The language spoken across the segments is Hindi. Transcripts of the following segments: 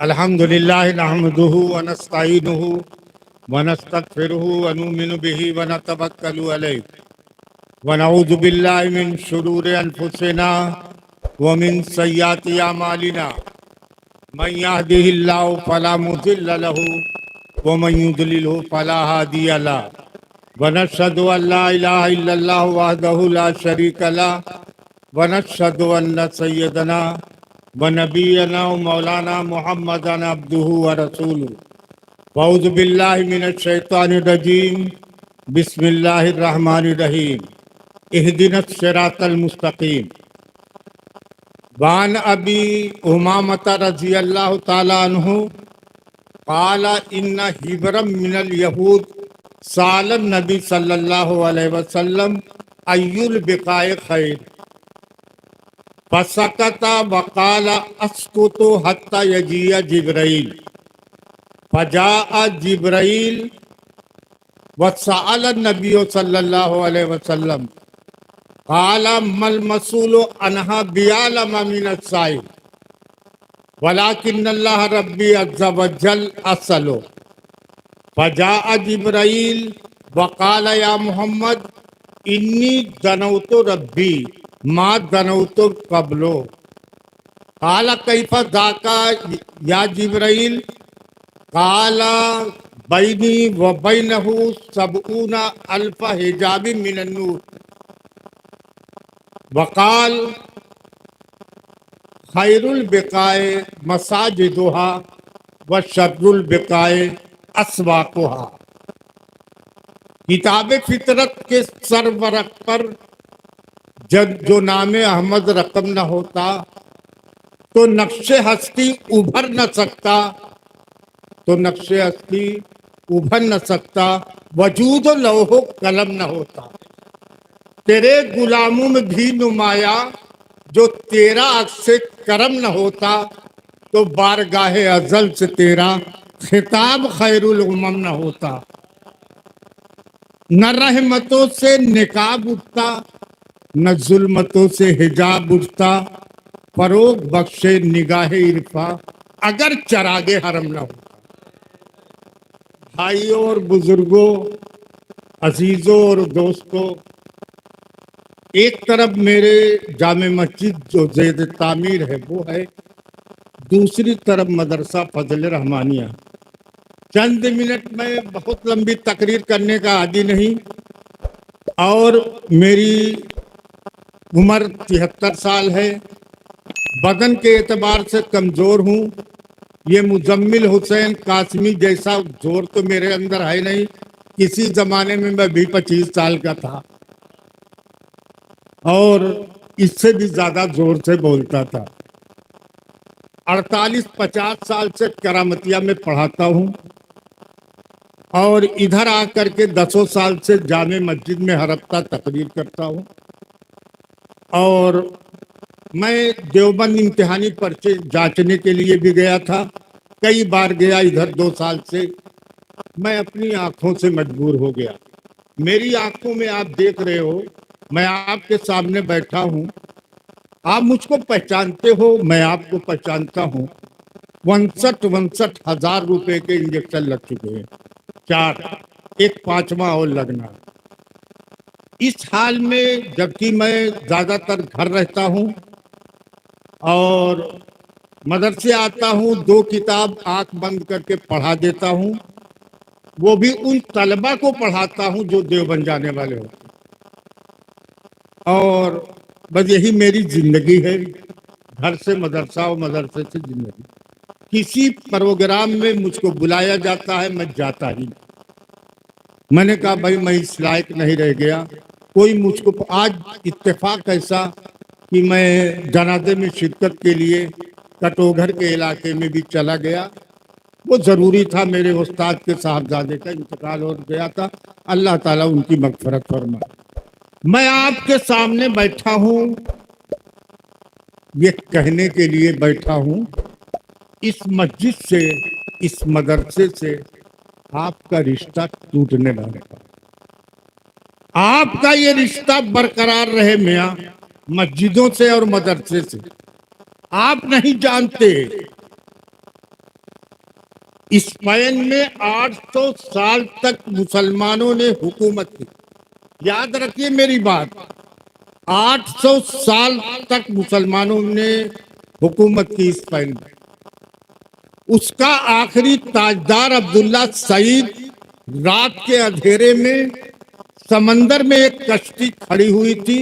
अल्हम्दुलिल्लाह नहमदुहु व नस्तईनुहु व नस्तगफिरुहु व नुमिनु बिही व नतवक्कलु अलैहि व नऊज़ु बिल्लाहि मिन शुरूरि अनफुसिना व मिन सय्यिआति अमालिना मन यहदिहिल्लाहु फला मुज़िल्ल लहु व मन युद्लिलहु फला हादिय लहु व नशहदु अन ला इलाहा इल्लल्लाह वहदहु ला शरीका लहु व नशहदु अन्न सय्यदना व नबीना व मौलाना मुहम्मदन अब्दुहु व रसूलुहु अऊज़ु बिल्लाहि मिनश शैतानिर रजीम बिस्मिल्लाहिर रहमानिर रहीम इहदिनस सिरातल मुस्तकीम वान अबी उमामता रज़ियल्लाहु ताला अन्हु क़ाला इन्ना हिब्रम मिनल यहूद सालन नबी सल्लल्लाहु अलैहि वसल्लम अय्युल बिकाए खैर फसकता वक़ाला अस्कुतु हत्ता यजिया जिब्राइल फजाअ जिब्राइल वसअल नबी सल्लल्लाहु अलैहि वसल्लम क़ाला मल मसूलु अन्हा बिअलम मिनस साइल वलाकिन्नल्लाह रब्बी अज़्ज़ा वजल असलो फजाअ जिब्राइल वक़ाला या मुहम्मद इन्नी दनौतु रब्बी मा दनौतु क़ब्लो क़ाला कैफ़ा ज़ाका या जिब्राइल क़ाला बैनी व बैनहु सबऊना अल्फ हिजाबि मिनन नूर वक़ाल खैरुल बिकाए मसाजिदुहा व शर्रुल बिकाए अस्वाकुहा। किताब फितरत के सरवरक पर जब जो नामे अहमद रकम न होता तो नक्शे हस्ती उभर न सकता, तो नक्शे हस्ती उभर न सकता, वजूद लौहो कलम न होता। तेरे गुलामों में भी नुमाया जो तेरा अक्से करम न होता, तो बारगाहे अजल से तेरा खिताब खैरुल उमम न होता। न रहमतों से निकाब उठता, न जुल्मतों से हिजाब उठता, फरोग बख्शे निगाहे इरफा अगर चरागे हरम न होता। भाइयों और बुजुर्गों, अजीजों और दोस्तों, एक तरफ मेरे जामे मस्जिद जो ज़ेद तामीर है वो है, दूसरी तरफ मदरसा फजल रहमानिया। चंद मिनट में बहुत लंबी तकरीर करने का आदी नहीं, और मेरी उम्र 73 साल है। बदन के एतबार से कमज़ोर हूँ। ये मुजम्मिल हुसैन कासमी जैसा जोर तो मेरे अंदर है नहीं। किसी ज़माने में मैं भी 25 साल का था और इससे भी ज़्यादा जोर से बोलता था। 48-50 साल से करामतिया में पढ़ाता हूँ और इधर आकर के 10 साल से जामे मस्जिद में हर हफ्ता तकरीर करता हूँ। और मैं देवबंद इम्तिहानी पर्चे जांचने के लिए भी गया था, कई बार गया। इधर 2 साल से मैं अपनी आंखों से मजबूर हो गया। मेरी आंखों में आप देख रहे हो, मैं आपके सामने बैठा हूँ, आप मुझको पहचानते हो, मैं आपको पहचानता हूँ। 62 हजार रुपए के इंजेक्शन लग चुके हैं, 4, एक 5वां और लगना। इस हाल में जबकि मैं ज़्यादातर घर रहता हूँ और मदरसे आता हूँ, 2 किताब आंख बंद करके पढ़ा देता हूँ, वो भी उन तलबा को पढ़ाता हूँ जो देवबंद जाने वाले होते। और बस यही मेरी जिंदगी है, घर से मदरसा और मदरसे से जिंदगी। किसी प्रोग्राम में मुझको बुलाया जाता है, मैं जाता ही नहीं। मैंने कहा भाई मैं इस लायक नहीं रह गया। कोई मुझको, आज इत्तेफाक ऐसा कि मैं जनाजे में शिरकत के लिए कटोघर के इलाके में भी चला गया। वो ज़रूरी था, मेरे उस्ताद के साहबजादे का इंतकाल हो गया था। अल्लाह ताला उनकी मगफरत फरमाए। मैं आपके सामने बैठा हूँ, ये कहने के लिए बैठा हूँ, इस मस्जिद से, इस मदरसे से आपका रिश्ता टूटने वाला है। आपका ये रिश्ता बरकरार रहे मियाँ, मस्जिदों से और मदरसे से। आप नहीं जानते स्पेन में 800 साल तक मुसलमानों ने हुकूमत की। याद रखिए मेरी बात, 800 साल तक मुसलमानों ने हुकूमत की स्पेन में। उसका आखिरी ताजदार अब्दुल्ला सईद रात के अंधेरे में समंदर में एक कश्ती खड़ी हुई थी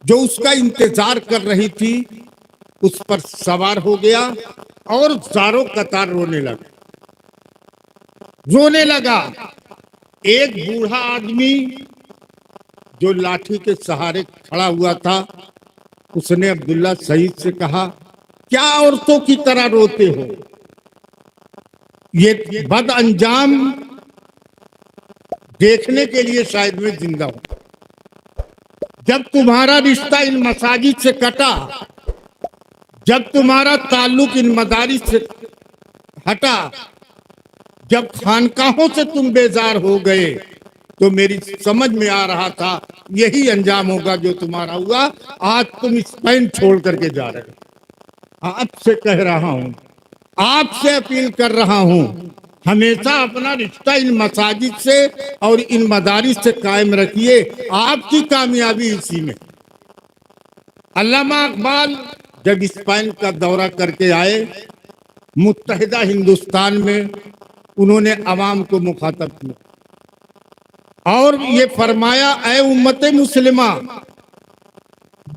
जो उसका इंतजार कर रही थी, उस पर सवार हो गया और चारों कतार रोने लगा। एक बूढ़ा आदमी जो लाठी के सहारे खड़ा हुआ था, उसने अब्दुल्ला सईद से कहा, क्या औरतों की तरह रोते हो? ये बद अंजाम देखने के लिए शायद मैं जिंदा हूं। जब तुम्हारा रिश्ता इन मसाजिद से कटा, जब तुम्हारा ताल्लुक इन मदारिस से हटा, जब खानकाहों से तुम बेजार हो गए, तो मेरी समझ में आ रहा था यही अंजाम होगा जो तुम्हारा हुआ। आज तुम स्पेन छोड़ करके जा रहे हो। आपसे कह रहा हूं, आपसे अपील कर रहा हूं, हमेशा अपना रिश्ता इन मसाजिद से और इन मदारिस से कायम रखिए। आपकी कामयाबी इसी में। अल्लामा इकबाल जब स्पेन का दौरा करके आए मुत्तहिदा हिंदुस्तान में, उन्होंने अवाम को मुखातब किया और ये फरमाया, ऐ उम्मते मुस्लिमा,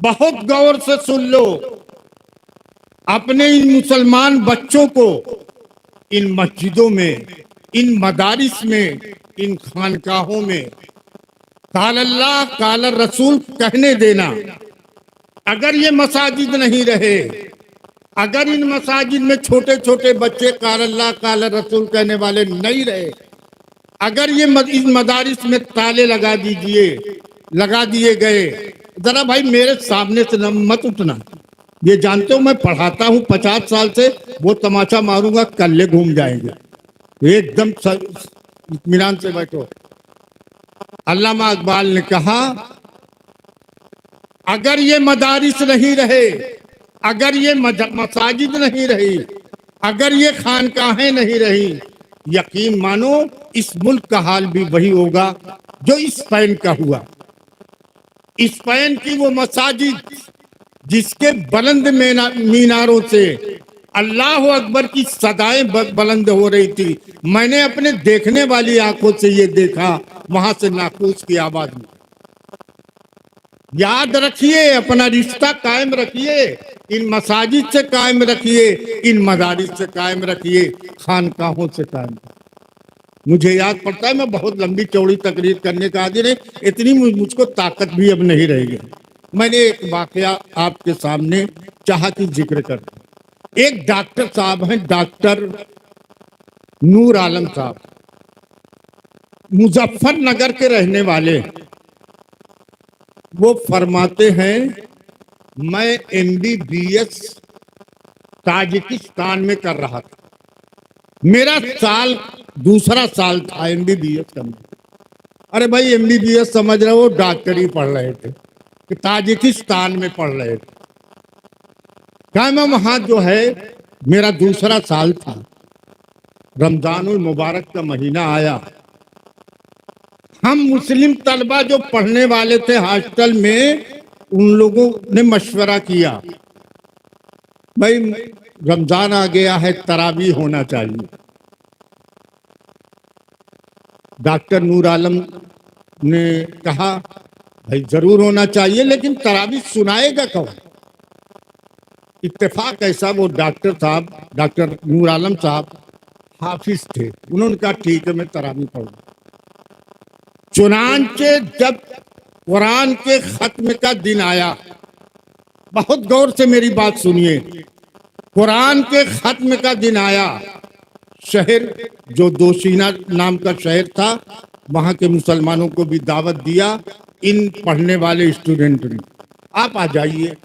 बहुत गौर से सुन लो, अपने इन मुसलमान बच्चों को इन मस्जिदों में, इन मदारिस में, इन खानकाहों में काल अल्लाह काल रसूल कहने देना। अगर ये मसाजिद नहीं रहे, अगर इन मसाजिद में छोटे छोटे बच्चे काल अल्लाह काल रसूल कहने वाले नहीं रहे, अगर ये इन मदारिस में ताले लगा दिए गए, जरा भाई मेरे सामने से मत उठना। ये जानते हो मैं पढ़ाता हूं 50 साल से, वो तमाचा मारूंगा कल्ले घूम जाएंगे। एकदम इत्मीनान से बैठो। अल्लामा इकबाल ने कहा, अगर ये मदारिस नहीं रहे, अगर ये मसाजिद नहीं रही, अगर ये खानकाहें नहीं रही, यकीन मानो इस मुल्क का हाल भी वही होगा जो स्पेन का हुआ। स्पेन की वो मसाजिद जिसके बुलंद मीनारों से अल्लाह अकबर की सदाएं बुलंद हो रही थी, मैंने अपने देखने वाली आंखों से ये देखा, वहां से नाकूस की आवाज में। याद रखिए, अपना रिश्ता कायम रखिए, इन मसाजिद से कायम रखिए, इन मदारिस से कायम रखिए, खानकाहों से कायम। मुझे याद पड़ता है, मैं बहुत लंबी चौड़ी तकरीर करने का आदि नहीं, इतनी मुझको ताकत भी अब नहीं रहेगी। मैंने एक वाकया आपके सामने चाहा कि जिक्र कर। एक डॉक्टर साहब हैं, डॉक्टर नूर आलम साहब, मुजफ्फरनगर के रहने वाले। वो फरमाते हैं, मैं MBBS ताजिकिस्तान में कर रहा था, मेरा दूसरा साल था MBBS करने। अरे भाई MBBS समझ रहे हो, डॉक्टरी पढ़ रहे थे, कि ताजिकिस्तान में पढ़ रहे थे। क्या मैं वहां जो है, मेरा दूसरा साल था, रमजानुल मुबारक का महीना आया। हम मुस्लिम तलबा जो पढ़ने वाले थे हॉस्टल में, उन लोगों ने मशवरा किया, भाई रमजान आ गया है, तरावी होना चाहिए। डॉक्टर नूर आलम ने कहा, भाई जरूर होना चाहिए, लेकिन तरावी सुनाएगा कौन? इत्तेफाक ऐसा, वो डॉक्टर साहब, डॉक्टर नूर आलम साहब हाफिज थे। उन्होंने कहा ठीक है, मैं तरावी पढ़ूंगा। चुनांचे जब कुरान के खत्म का दिन आया, बहुत गौर से मेरी बात सुनिए, कुरान के खत्म का दिन आया, शहर जो दोशीना नाम का शहर था, वहां के मुसलमानों को भी दावत दिया इन पढ़ने वाले स्टूडेंट ने, आप आ जाइए,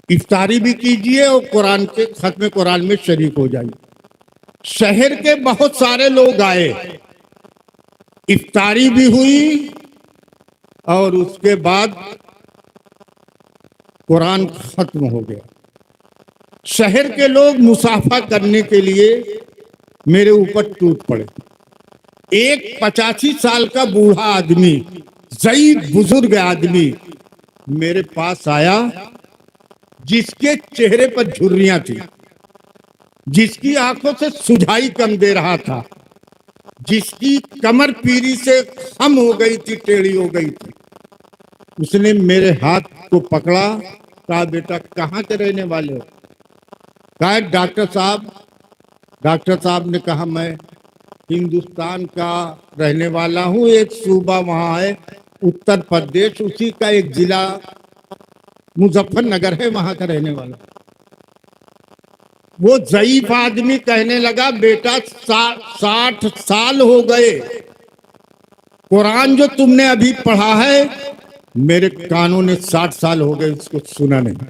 इफ्तारी भी कीजिए और कुरान के खत्म कुरान में शरीक हो जाइए। शहर के बहुत सारे लोग आए, इफ्तारी भी हुई और उसके बाद कुरान खत्म हो गया। शहर के लोग मुसाफा करने के लिए मेरे ऊपर टूट पड़े। एक 85 साल का बूढ़ा आदमी, ज़ईफ बुजुर्ग आदमी मेरे पास आया, जिसके चेहरे पर झुर्रियां थी, जिसकी आंखों से सुझाई कम दे रहा था, जिसकी कमर पीरी से खम हो गई थी, टेढ़ी हो गई थी। उसने मेरे हाथ को पकड़ा, कहा बेटा कहाँ के रहने वाले हो? कहा डॉक्टर साहब। डॉक्टर साहब ने कहा मैं हिंदुस्तान का रहने वाला हूँ, एक सूबा वहाँ है उत्तर प्रदेश, उसी का एक जिला मुजफ्फरनगर है, वहां का रहने वाला। वो ज़ईफ आदमी कहने लगा बेटा 60 साल हो गए, कुरान जो तुमने अभी पढ़ा है मेरे कानों ने 60 साल हो गए इसको सुना नहीं।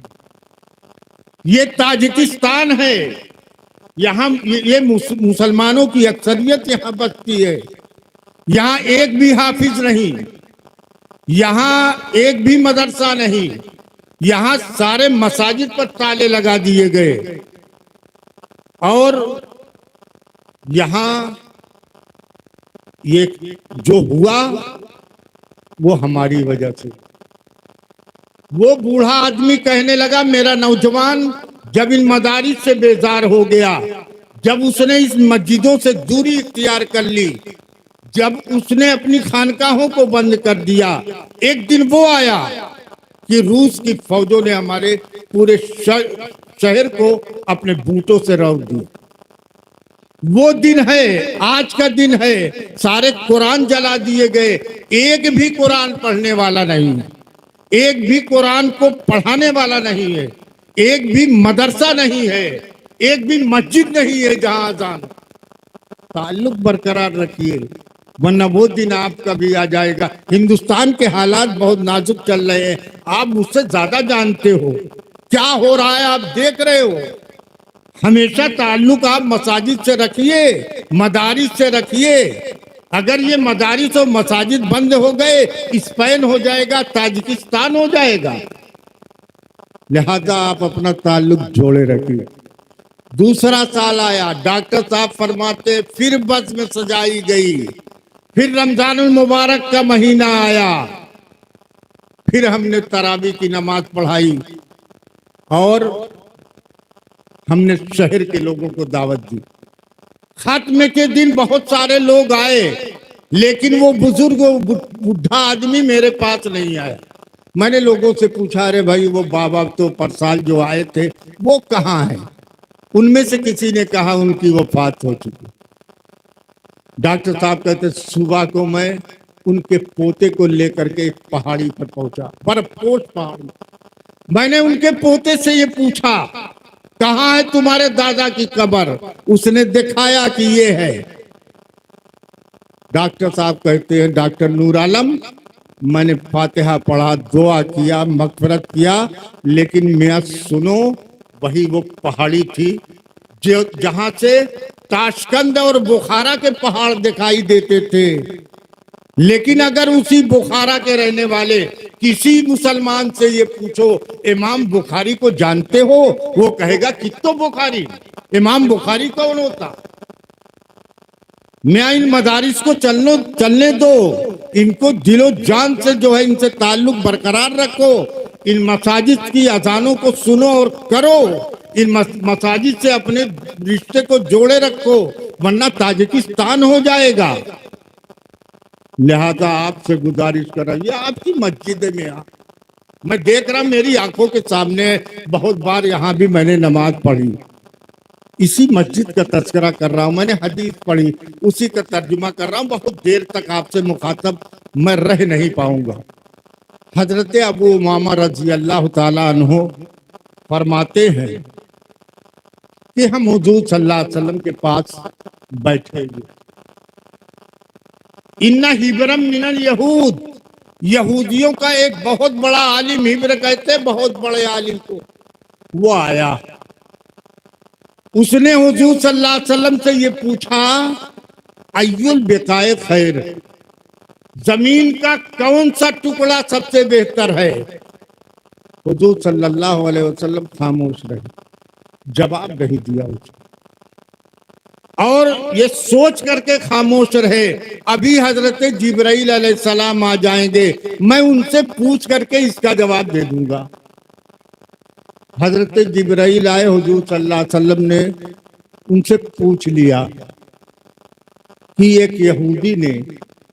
ये ताजिकिस्तान है, यहाँ ये मुसलमानों की अक्सरियत यहाँ बसती है। यहाँ एक भी हाफिज नहीं, यहाँ एक भी मदरसा नहीं, यहाँ सारे मसाजिद पर ताले लगा दिए गए। और यहाँ ये जो हुआ वो हमारी वजह से। वो बूढ़ा आदमी कहने लगा मेरा नौजवान जब इन मदारिस से बेजार हो गया, जब उसने इस मस्जिदों से दूरी इख्तियार कर ली, जब उसने अपनी खानकाहों को बंद कर दिया, एक दिन वो आया कि रूस की फौजों ने हमारे पूरे शहर को अपने बूटों से रौंद दिया। वो दिन है, आज का दिन है, सारे कुरान जला दिए गए, एक भी कुरान पढ़ने वाला नहीं है, एक भी कुरान को पढ़ाने वाला नहीं है, एक भी मदरसा नहीं है, एक भी मस्जिद नहीं है जहां अजान। ताल्लुक बरकरार रखिए, वरना वो दिन आपका भी आ जाएगा। हिंदुस्तान के हालात बहुत नाजुक चल रहे हैं, आप मुझसे ज्यादा जानते हो क्या हो रहा है, आप देख रहे हो। हमेशा ताल्लुक आप मसाजिद से रखिए, मदारिस से रखिए। अगर ये मदारिस और मसाजिद बंद हो गए, स्पेन हो जाएगा, ताजिकिस्तान हो जाएगा। लिहाजा आप अपना ताल्लुक जोड़े रखिए। दूसरा साल आया, डॉक्टर साहब फरमाते फिर बस में सजाई गई, फिर रमजानुल मुबारक का महीना आया, फिर हमने तरावी की नमाज पढ़ाई और हमने शहर के लोगों को दावत दी। खात्मे के दिन बहुत सारे लोग आए, लेकिन वो बुजुर्ग बुढ़ा आदमी मेरे पास नहीं आया। मैंने लोगों से पूछा अरे भाई वो बाबा तो परसाल जो आए थे वो कहाँ हैं? उनमें से किसी ने कहा उनकी वफात हो चुकी। डॉक्टर साहब कहते सुबह को मैं उनके पोते को लेकर के एक पहाड़ी पर पहुंचा, बर्फपोश पहाड़ी। मैंने उनके पोते से ये पूछा कहाँ है तुम्हारे दादा की कब्र? उसने दिखाया कि ये है। डॉक्टर साहब कहते हैं डॉक्टर नूर आलम, मैंने फातिहा पढ़ा, दुआ किया, मगफिरत किया, लेकिन मियां सुनो वही वो पहाड़ी थी जो जहां से ताशकंद और बुखारा के पहाड़ दिखाई देते थे। लेकिन अगर उसी बुखारा के रहने वाले किसी मुसलमान से ये पूछो इमाम बुखारी को जानते हो, वो कहेगा कितो बुखारी, इमाम बुखारी कौन होता? मैं इन मदारिस को चलने दो, इनको दिलो जान से जो है इनसे ताल्लुक बरकरार रखो, इन मसाजिद की अजानों को सुनो और करो, इन मसाजिद से अपने रिश्ते को जोड़े रखो, वरना ताजिकिस्तान हो जाएगा। लिहाजा आपसे गुजारिश कर रहा ये आपकी मस्जिद में मैं देख रहा, मेरी आंखों के सामने बहुत बार यहाँ भी मैंने नमाज पढ़ी, इसी मस्जिद का तस्करा कर रहा हूँ, मैंने हदीस पढ़ी, उसी का तर्जुमा कर रहा हूँ। बहुत देर तक आपसे मुखातब मैं रह नहीं पाऊंगा। हजरत अबू उमामा रजी अल्लाह ताला अन्हु फरमाते हैं कि हम हुजूर सल्लल्लाहु अलैहि वसल्लम के पास बैठे हुए, इन्ना हिब्रम मिनल यहूद, यहूदियों का एक बहुत बड़ा आलिम, हिब्र कहते हैं बहुत बड़े आलिम को, वो आया। उसने हुजूर सल्लल्लाहु अलैहि वसल्लम से ये पूछा अय्युल बिकाए खैर, जमीन का कौन सा टुकड़ा सबसे बेहतर है? हुजूर सल्लल्लाहु अलैहि वसल्लम खामोश रहे। जवाब नहीं दिया उसने। और ये सोच करके खामोश रहे, अभी हजरत जिब्राइल अलैहिस्सलाम आ जाएंगे, मैं उनसे पूछ करके इसका जवाब दे दूंगा। हजरत जिब्राइल आए, हुजूर सल्लल्लाहु अलैहि वसल्लम ने उनसे पूछ लिया कि एक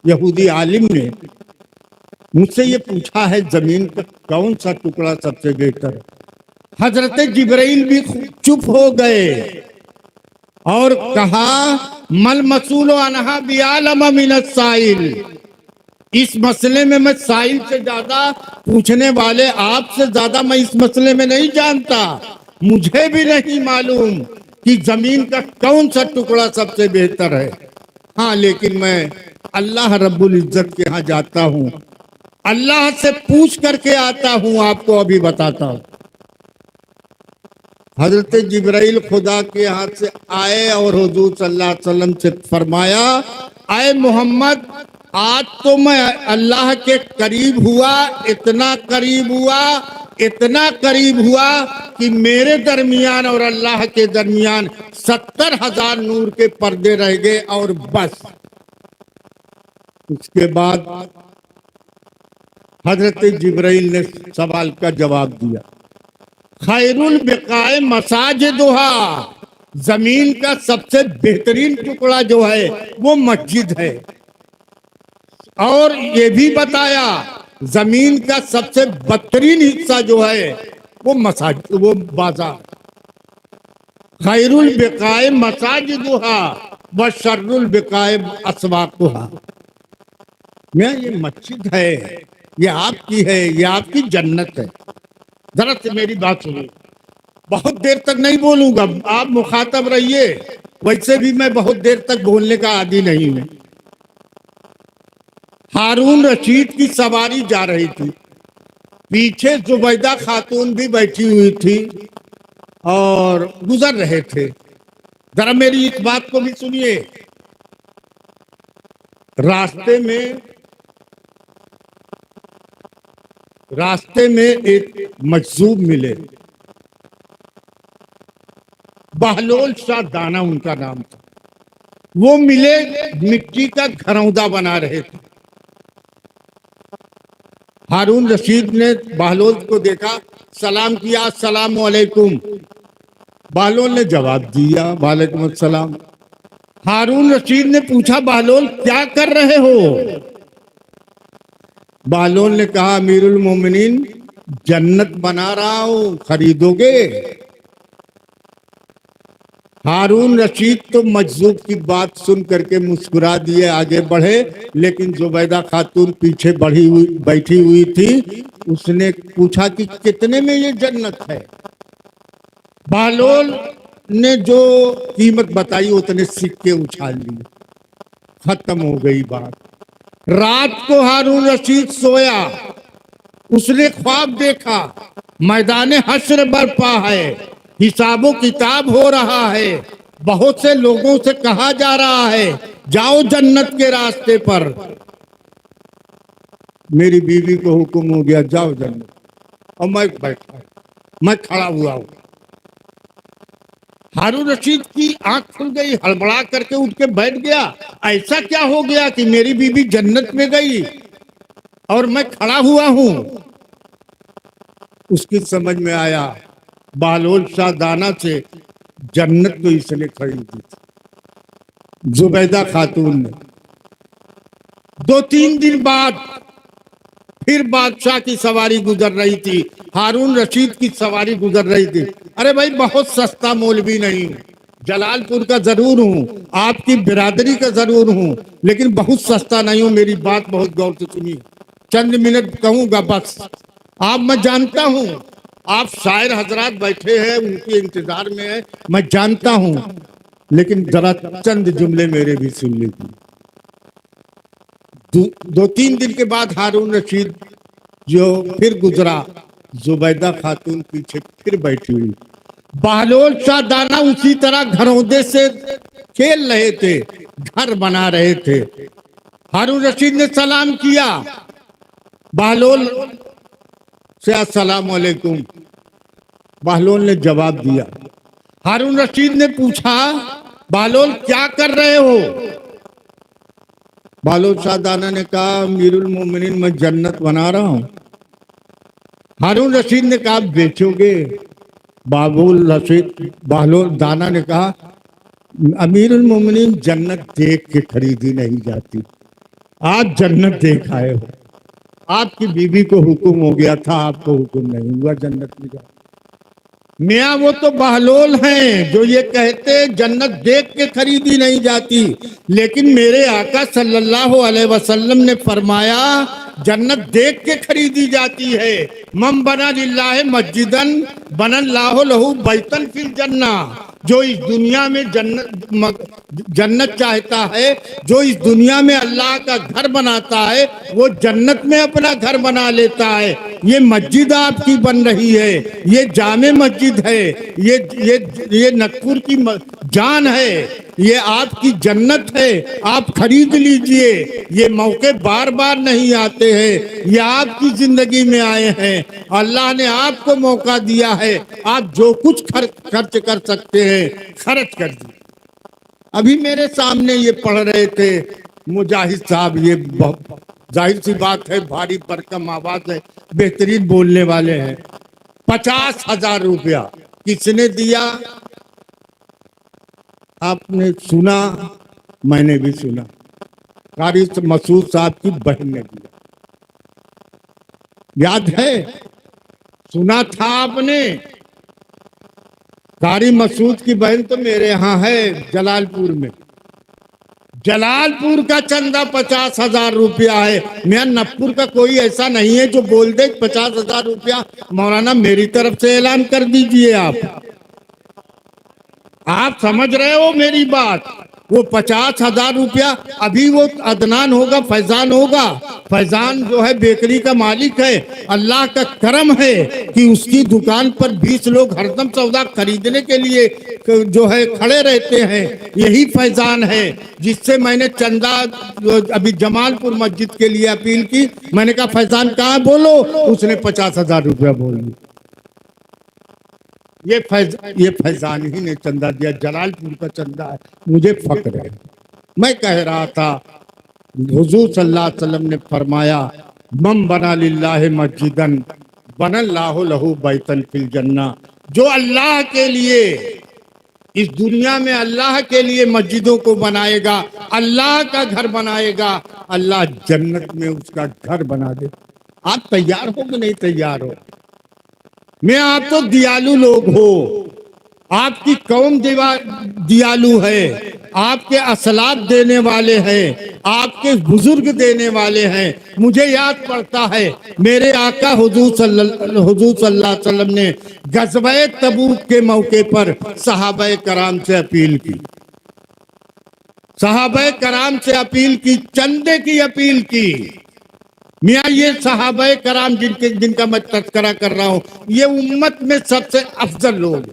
यहूदी आलिम ने मुझसे ये पूछा है, जमीन का कौन सा टुकड़ा सबसे बेहतर है। हजरत जिब्राइल भी चुप हो गए और कहा, मल मसूल अनहा बिआलम मिनस साइल, इस मसले में मैं साइल से ज्यादा, पूछने वाले आपसे ज्यादा मैं इस मसले में नहीं जानता। मुझे भी नहीं मालूम कि जमीन का कौन सा टुकड़ा सबसे बेहतर है। हाँ, लेकिन मैं अल्लाह रब्बुल इज्जत के यहाँ जाता हूँ, अल्लाह से पूछ करके आता हूँ, आपको अभी बताता हूँ। हजरत जिब्राइल खुदा के हाथ से आए और हुजूर सल्लल्लाहु अलैहि वसल्लम से फरमाया, आए मोहम्मद, आज तो मैं अल्लाह के करीब हुआ, इतना करीब हुआ, इतना करीब हुआ कि मेरे दरमियान और अल्लाह के दरमियान 70,000 नूर के पर्दे रह गए और बस। उसके बाद हजरत जिब्राइल ने सवाल का जवाब दिया, खैरुल बिकाए मसाजिदुहा, जमीन का सबसे बेहतरीन टुकड़ा जो है वो मस्जिद है। और ये भी बताया, जमीन का सबसे बदतरीन हिस्सा जो है वो मसाजिद, वो बाजार। खैरुल बिकाए मसाजिदुहा व शर्रुल बिकाए अस्वाकुहा। मैं ये मस्जिद है, ये आपकी है, ये आपकी जन्नत है। जरा से मेरी बात सुनिए, बहुत देर तक नहीं बोलूंगा, आप मुखातब रहिए, वैसे भी मैं बहुत देर तक बोलने का आदी नहीं हूं। हारून रशीद की सवारी जा रही थी, पीछे जुबैदा खातून भी बैठी हुई थी और गुजर रहे थे। जरा मेरी इस बात को भी सुनिए। रास्ते में एक मजजूब मिले, बहलोल शाह दाना उनका नाम था। वो मिले, मिट्टी का घरौंदा बना रहे थे। हारून रशीद ने बहलोल को देखा, सलाम किया, अस्सलाम वालेकुम। बहलोल ने जवाब दिया, वालेकुम अस्सलाम। हारून रशीद ने पूछा, बहलोल क्या कर रहे हो? बहलोल ने कहा, अमीरुल मोमिनीन, जन्नत बना रहा हूं, खरीदोगे? हारून रशीद तो मजजूब की बात सुन करके मुस्कुरा दिए, आगे बढ़े, लेकिन जुबैदा खातून पीछे बैठी हुई थी। उसने पूछा कि कितने में ये जन्नत है? बहलोल ने जो कीमत बताई उतने सिक्के उछाल लिए, खत्म हो गई बात। रात को हारून रशीद सोया, उसने ख्वाब देखा, मैदान हश्र बरपा है, हिसाबो किताब हो रहा है, बहुत से लोगों से कहा जा रहा है जाओ जन्नत के रास्ते पर। मेरी बीवी को हुक्म हो गया, जाओ जन्नत, और मैं बैठा, मैं खड़ा हुआ हूं। हारून रशीद की आंख खुल गई, हड़बड़ा करके उठ के बैठ गया। ऐसा क्या हो गया कि मेरी बीवी जन्नत में गई और मैं खड़ा हुआ हूं? उसकी समझ में आया, बहलोल शाह दाना से जन्नत तो इसने खरीदी थी, जुबैदा खातून ने। 2-3 दिन बाद फिर बादशाह की सवारी गुजर रही थी, हारून रशीद की सवारी गुजर रही थी। अरे भाई, बहुत सस्ता मौलवी नहीं हूं, जलालपुर का जरूर हूं, आपकी बिरादरी का जरूर हूं, लेकिन बहुत सस्ता नहीं हूं। मेरी बात बहुत गौर से सुनिए, चंद मिनट कहूंगा बस। आप, मैं जानता हूं आप शायर हजरात बैठे हैं, उनके इंतजार में है, मैं जानता हूं, लेकिन जरा चंद जुमले मेरे भी सुन लीजिए। 2-3 दिन के बाद हारून रशीद जो फिर गुजरा, जुबैदा खातून पीछे फिर बैठी हुई। बहलोल शाह दाना उसी तरह घरौंदे से खेल रहे थे, घर बना रहे थे। हारून रशीद ने सलाम किया, बहलोल से अस्सलाम वालेकुम। बहलोल ने जवाब दिया, हारून रशीद ने पूछा, बालोल क्या कर रहे हो? बालोल शाह दाना ने कहा, अमीरुल मोमिनीन मैं जन्नत बना रहा हूं। हारून रशीद ने कहा, बेचोगे? बालोल दाना ने कहा, अमीरुल मोमिनीन जन्नत देख के खरीदी नहीं जाती, आप जन्नत देख आए हो, आपकी बीवी को हुक्म हो गया था, आपको हुक्म नहीं हुआ जन्नत में जाओ। मियाँ वो तो बहलोल हैं जो ये कहते जन्नत देख के खरीदी नहीं जाती, लेकिन मेरे आका सल्लल्लाहु अलैहि वसल्लम ने फरमाया जन्नत देख के खरीदी जाती है। मम बना लिल्लाहि मस्जिदन बनल्लाहु लहू बैतन फिल जन्ना, जो इस दुनिया में जन्नत चाहता है, जो इस दुनिया में अल्लाह का घर बनाता है, वो जन्नत में अपना घर बना लेता है। ये मस्जिद आपकी बन रही है, ये जामे मस्जिद है, ये नागपुर की जान है, ये आपकी जन्नत है, आप खरीद लीजिए। ये मौके बार बार नहीं आते हैं, ये आपकी जिंदगी में आए हैं, अल्लाह ने आपको मौका दिया है, आप जो कुछ खर्च कर सकते हैं खर्च कर दिए। अभी मेरे सामने ये पढ़ रहे थे मुजाहिद साहब, ये जाहिर सी बात है भारी भरकम आवाज है, बेहतरीन बोलने वाले हैं। 50,000 रुपया किसने दिया? आपने सुना, मैंने भी सुना, कारी मसूद साहब की बहन ने दिया, याद है? सुना था आपने? कारी मसूद की बहन तो मेरे यहाँ है जलालपुर में, जलालपुर का चंदा 50,000 रुपया है। मियां नागपुर का कोई ऐसा नहीं है जो बोल दे 50,000 रुपया मौलाना मेरी तरफ से ऐलान कर दीजिए। आप समझ रहे हो मेरी बात? वो 50,000 रुपया, अभी वो अदनान होगा, फैजान होगा, फैजान जो है बेकरी का मालिक है, अल्लाह का करम है कि उसकी दुकान पर 20 लोग हरदम सौदा खरीदने के लिए जो है खड़े रहते हैं। यही फैजान है जिससे मैंने चंदा अभी जमालपुर मस्जिद के लिए अपील की। मैंने कहा फैजान कहाँ बोलो, उसने 50,000 रुपया बोल दिया। ये फैजान ही ने चंदा दिया, जलालपुर का चंदा है, मुझे फक्र है। मैं कह रहा था हुजूर सल्लल्लाहु अलैहि वसल्लम ने फरमाया मम बना लिल्लाहि मस्जिदन बनल्लाहु लहू बैतन फिल जन्ना, जो अल्लाह के लिए इस दुनिया में अल्लाह के लिए मस्जिदों को बनाएगा, अल्लाह का घर बनाएगा, अल्लाह जन्नत में उसका घर बना दे। आप तैयार हो कि नहीं तैयार हो? मैं आप तो दयालु लोग हो, आपकी कौम दयालु है, आपके असलात देने वाले हैं, आपके बुजुर्ग देने वाले हैं। मुझे याद पड़ता है मेरे आका हुजूर सल्लल्लाहु अलैहि वसल्लम ने गज़वे तबूक के मौके पर सहाबा कराम से अपील की, सहाबा कराम से अपील की, चंदे की अपील की। मियाँ ये सहाबा कराम जिनका मैं तज़किरा कर रहा हूँ, ये उम्मत में सबसे अफजल लोग।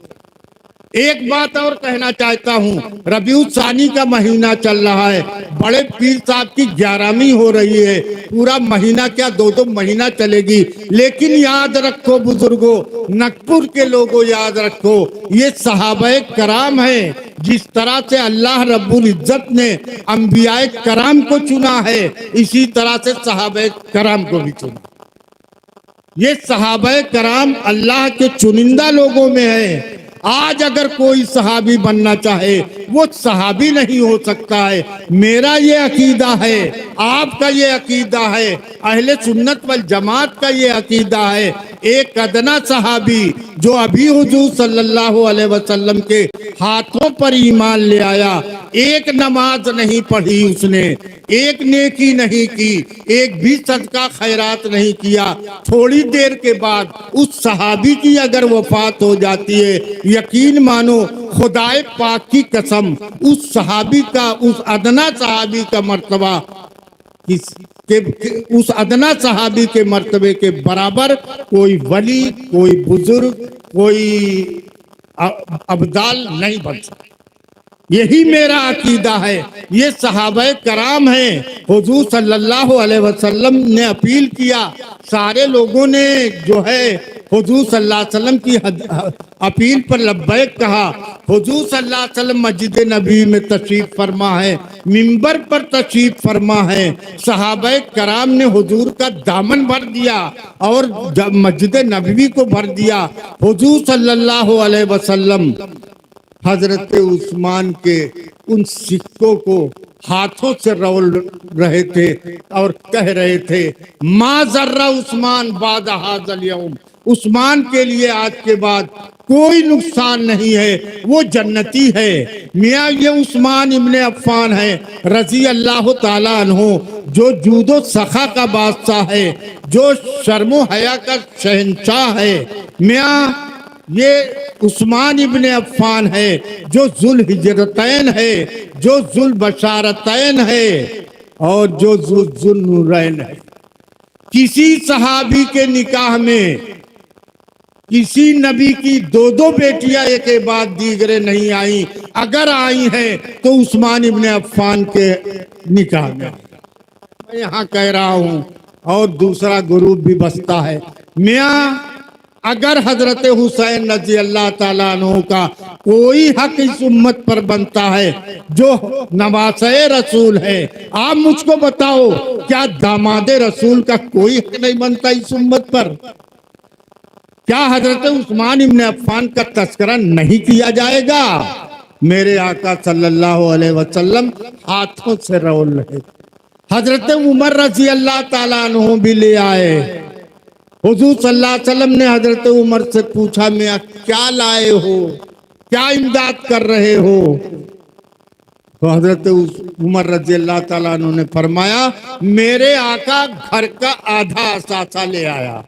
एक बात और कहना चाहता हूँ, रबीउल सानी का महीना चल रहा है, बड़े पीर साहब की 11वीं हो रही है, पूरा महीना क्या 2-2 महीना चलेगी। लेकिन याद रखो बुजुर्गों, नागपुर के लोगों याद रखो, ये सहाबा कराम है। जिस तरह से अल्लाह रब्बुल इज्जत ने अंबियाए कराम को चुना है, इसी तरह से सहाबा कराम को भी चुना। ये सहाबा कराम अल्लाह के चुनिंदा लोगों में है। आज अगर कोई सहाबी बनना चाहे वो सहाबी नहीं हो सकता है। मेरा ये अकीदा है, आपका ये अकीदा है, अहले सुन्नत वल जमात का ये अकीदा है। एक अदना सहाबी जो अभी हुजूर सल्लल्लाहु अलैहि वसल्लम के हाथों पर ईमान ले आया, एक नमाज नहीं पढ़ी उसने, एक नेकी नहीं की, एक भी सदका खैरात नहीं किया, थोड़ी देर के बाद उस सहाबी की अगर वफात हो जाती है, यकीन मानो खुदाए पाक की कसम, उस सहाबी का, उस अदना सहाबी का मर्तबा उस अदना सहाबी के मर्तबे के बराबर कोई वली, कोई बुजुर्ग, कोई अब्दाल नहीं बन सकता। यही मेरा अकीदा है। ये सहाबा कराम हैं, हुजूर सल्लल्लाहु अलैहि वसल्लम ने अपील किया, सारे लोगों ने जो है हुजूर सल्लल्लाहु अलैहि वसल्लम की अपील पर लब्बैक कहा। हुजूर सल्लल्लाहु अलैहि वसल्लम मस्जिद नबी में तशरीफ फरमा है, मिंबर पर तशरीफ फरमा है। सहाबाए कराम ने हुजूर का दामन भर दिया और मस्जिद नबवी को भर दिया। हुजूर सल्लल्लाहु अलैहि वसल्लम हजरत उस्मान के उन सिक्कों को हाथों से रोल रहे थे और कह रहे थे, मा जर्रा उस्मान बाद हाज़ल यौम, उस्मान के लिए आज के बाद कोई नुकसान नहीं है, वो जन्नती है। मियाँ ये उस्मान इब्ने अफ़्फ़ान है रजी अल्लाह ताला अन्हु, जो जूदो सखा का बादशाह है, जो शर्मो हया का शहंशाह है। मियाँ ये उस्मान इब्ने अफ़्फ़ान है जो जुल हिजरतैन है, जो जुल बशारतैन है और जो जुल नूरैन है। किसी सहाबी के निकाह में किसी नबी की दो दो बेटियां एक के बाद दीगरे नहीं आई, अगर आई हैं तो उस्मान इब्ने अफ़्फ़ान के निकाह में। मैं यहाँ कह रहा हूँ और दूसरा ग्रुप भी बसता है। मियाँ अगर हजरत हुसैन रज़ी अल्लाह ताला अन्हु का कोई हक इस उम्मत पर बनता है जो नवासे रसूल है, आप मुझको बताओ क्या दामादे रसूल का कोई हक नहीं बनता इस उम्मत पर? क्या हजरत उस्मान इब्ने अफ़्फ़ान का तस्करा नहीं किया जाएगा? मेरे आका सल्लल्लाहु अलैहि वसल्लम हाथों से रोल रहे। हजरत उमर रज़ी अल्लाह ताला अन्हु भी ले आए। हुजूर सल्लल्लाहु अलैहि वसल्लम ने हजरत उमर से पूछा, मैं क्या लाए हो, क्या इमदाद कर रहे हो? तो हजरत उमर रज़ी अल्लाह ताला अन्हु ने फरमाया, मेरे आका घर का आधा असासा ले आया।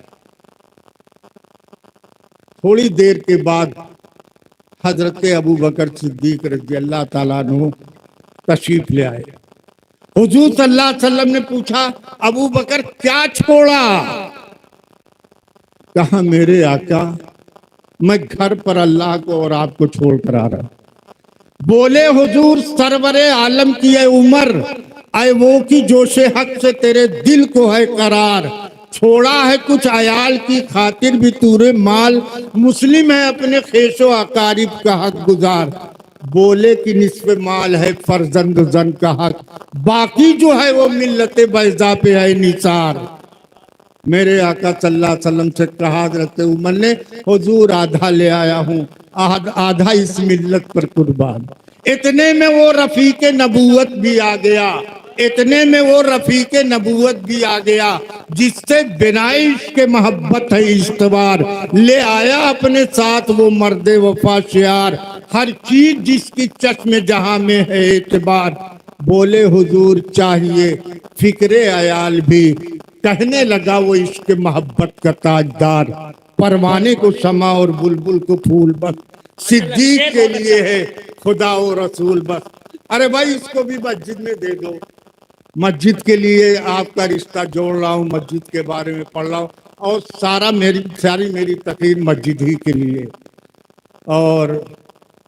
थोड़ी देर के बाद हजरत अबू बकर सिद्दीक रज़ी अल्लाह ताला अन्हु तशरीफ ले आए। हुजूर सल्लल्लाहु अलैहि वसल्लम ने पूछा, अबू बकर क्या छोड़ा? कहा, मेरे आका मैं घर पर अल्लाह को और आपको छोड़ कर आ रहा। बोले, हुजूर सरवरे आलम की है उमर, आए वो की जोशे हक से तेरे दिल को है करार, छोड़ा है कुछ अयाल की खातिर भी तूरे माल, मुस्लिम है अपने खेशो अकारिब का हक गुजार। बोले कि निस्फ़ माल है फर्जंद जन का हक, बाकी जो है वो मिल्लत बैज़ा पे है निसार। मेरे आका सल्लल्लाहु अलैहि वसल्लम से कहा हज़रत उमर ने, हुजूर आधा ले आया हूँ, आधा इस मिल्लत पर कुर्बान। इतने में वो रफ़ीक़े नबूवत भी आ गया, इतने में वो रफ़ीक़े नबूवत भी आ गया जिससे बिनाइश के मोहब्बत है इश्तबार, ले आया अपने साथ वो मर्दे वफा शियार, हर चीज जिसकी चश्मे जहां में है एतबार। बोले, हुजूर चाहिए फिक्रे अयाल भी, कहने लगा वो इश्क मोहब्बत का ताजदार, परवाने को शमा और बुलबुल को फूल बस, सिद्दीक के लिए है खुदा और रसूल बस। अरे भाई इसको भी मस्जिद में दे दो। मस्जिद के लिए आपका रिश्ता जोड़ रहा हूँ, मस्जिद के बारे में पढ़ रहा हूँ और सारी मेरी तकरीर मस्जिद ही के लिए। और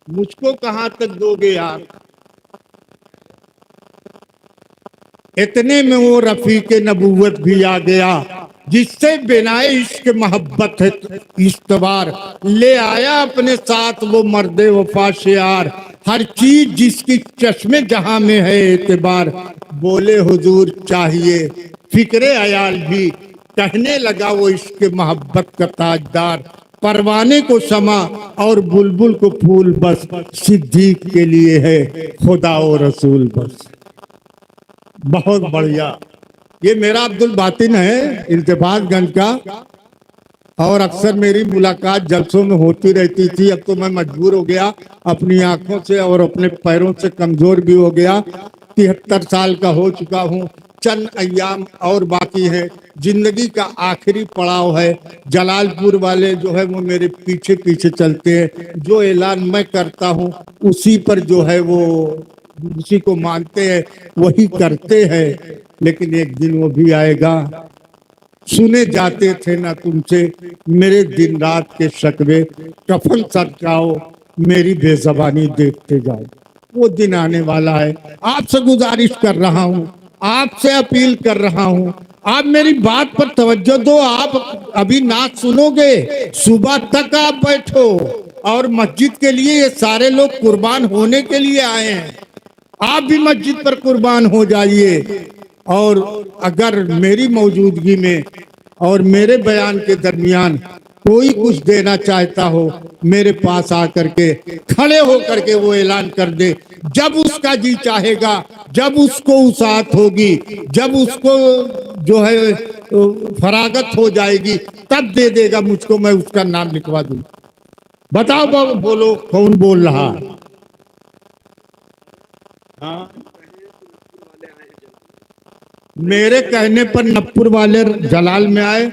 मुझको कहाँ तक दोगे यार? इतने में वो रफ़ीक़े नबूवत भी आ गया जिससे बिनाए इश्क मोहब्बत है इश्तबार, ले आया अपने साथ वो मर्दे वफा शियार, हर चीज जिसकी चश्मे जहां में है एतबार। बोले, हुजूर चाहिए फिक्रे अयाल भी, कहने लगा वो इश्क मोहब्बत का ताजदार, परवाने को शमा और बुलबुल को फूल बस, सिद्दीक के लिए है खुदा और रसूल बस। बहुत बढ़िया। ये मेरा अब्दुल बातिन है इल्तिफातगंज का और अक्सर मेरी मुलाकात जलसों में होती रहती थी। अब तो मैं मजबूर हो गया, अपनी आंखों से और अपने पैरों से कमजोर भी हो गया। 73 साल का हो चुका हूँ, चंद अय्याम और बाकी है, जिंदगी का आखिरी पड़ाव है। जलालपुर वाले जो है वो मेरे पीछे पीछे चलते हैं, जो ऐलान मैं करता हूँ उसी पर जो है वो उसी को मानते हैं, वही करते हैं। लेकिन एक दिन वो भी आएगा, सुने जाते थे ना तुमसे मेरे दिन रात के शकवे, कफन सरकाओ मेरी बेजबानी देखते जाओ। वो दिन आने वाला है। आपसे गुजारिश कर रहा हूँ, आपसे अपील कर रहा हूँ, आप मेरी बात पर तवज्जो दो। आप अभी नाच सुनोगे, सुबह तक आप बैठो। और मस्जिद के लिए ये सारे लोग कुर्बान होने के लिए आए हैं। आप भी मस्जिद पर कुर्बान हो जाइए। और अगर मेरी मौजूदगी में और मेरे बयान के दरमियान कोई कुछ देना चाहता हो, मेरे पास आकर के खड़े होकर के वो ऐलान कर दे। जब उसका जी चाहेगा, जब उसको उसात होगी, जब उसको जो है फरागत हो जाएगी, तब दे देगा मुझको, मैं उसका नाम लिखवा दूं। बताओ बोलो कौन बोल रहा है? हाँ, मेरे कहने पर नप्पुर वाले जलाल में आए।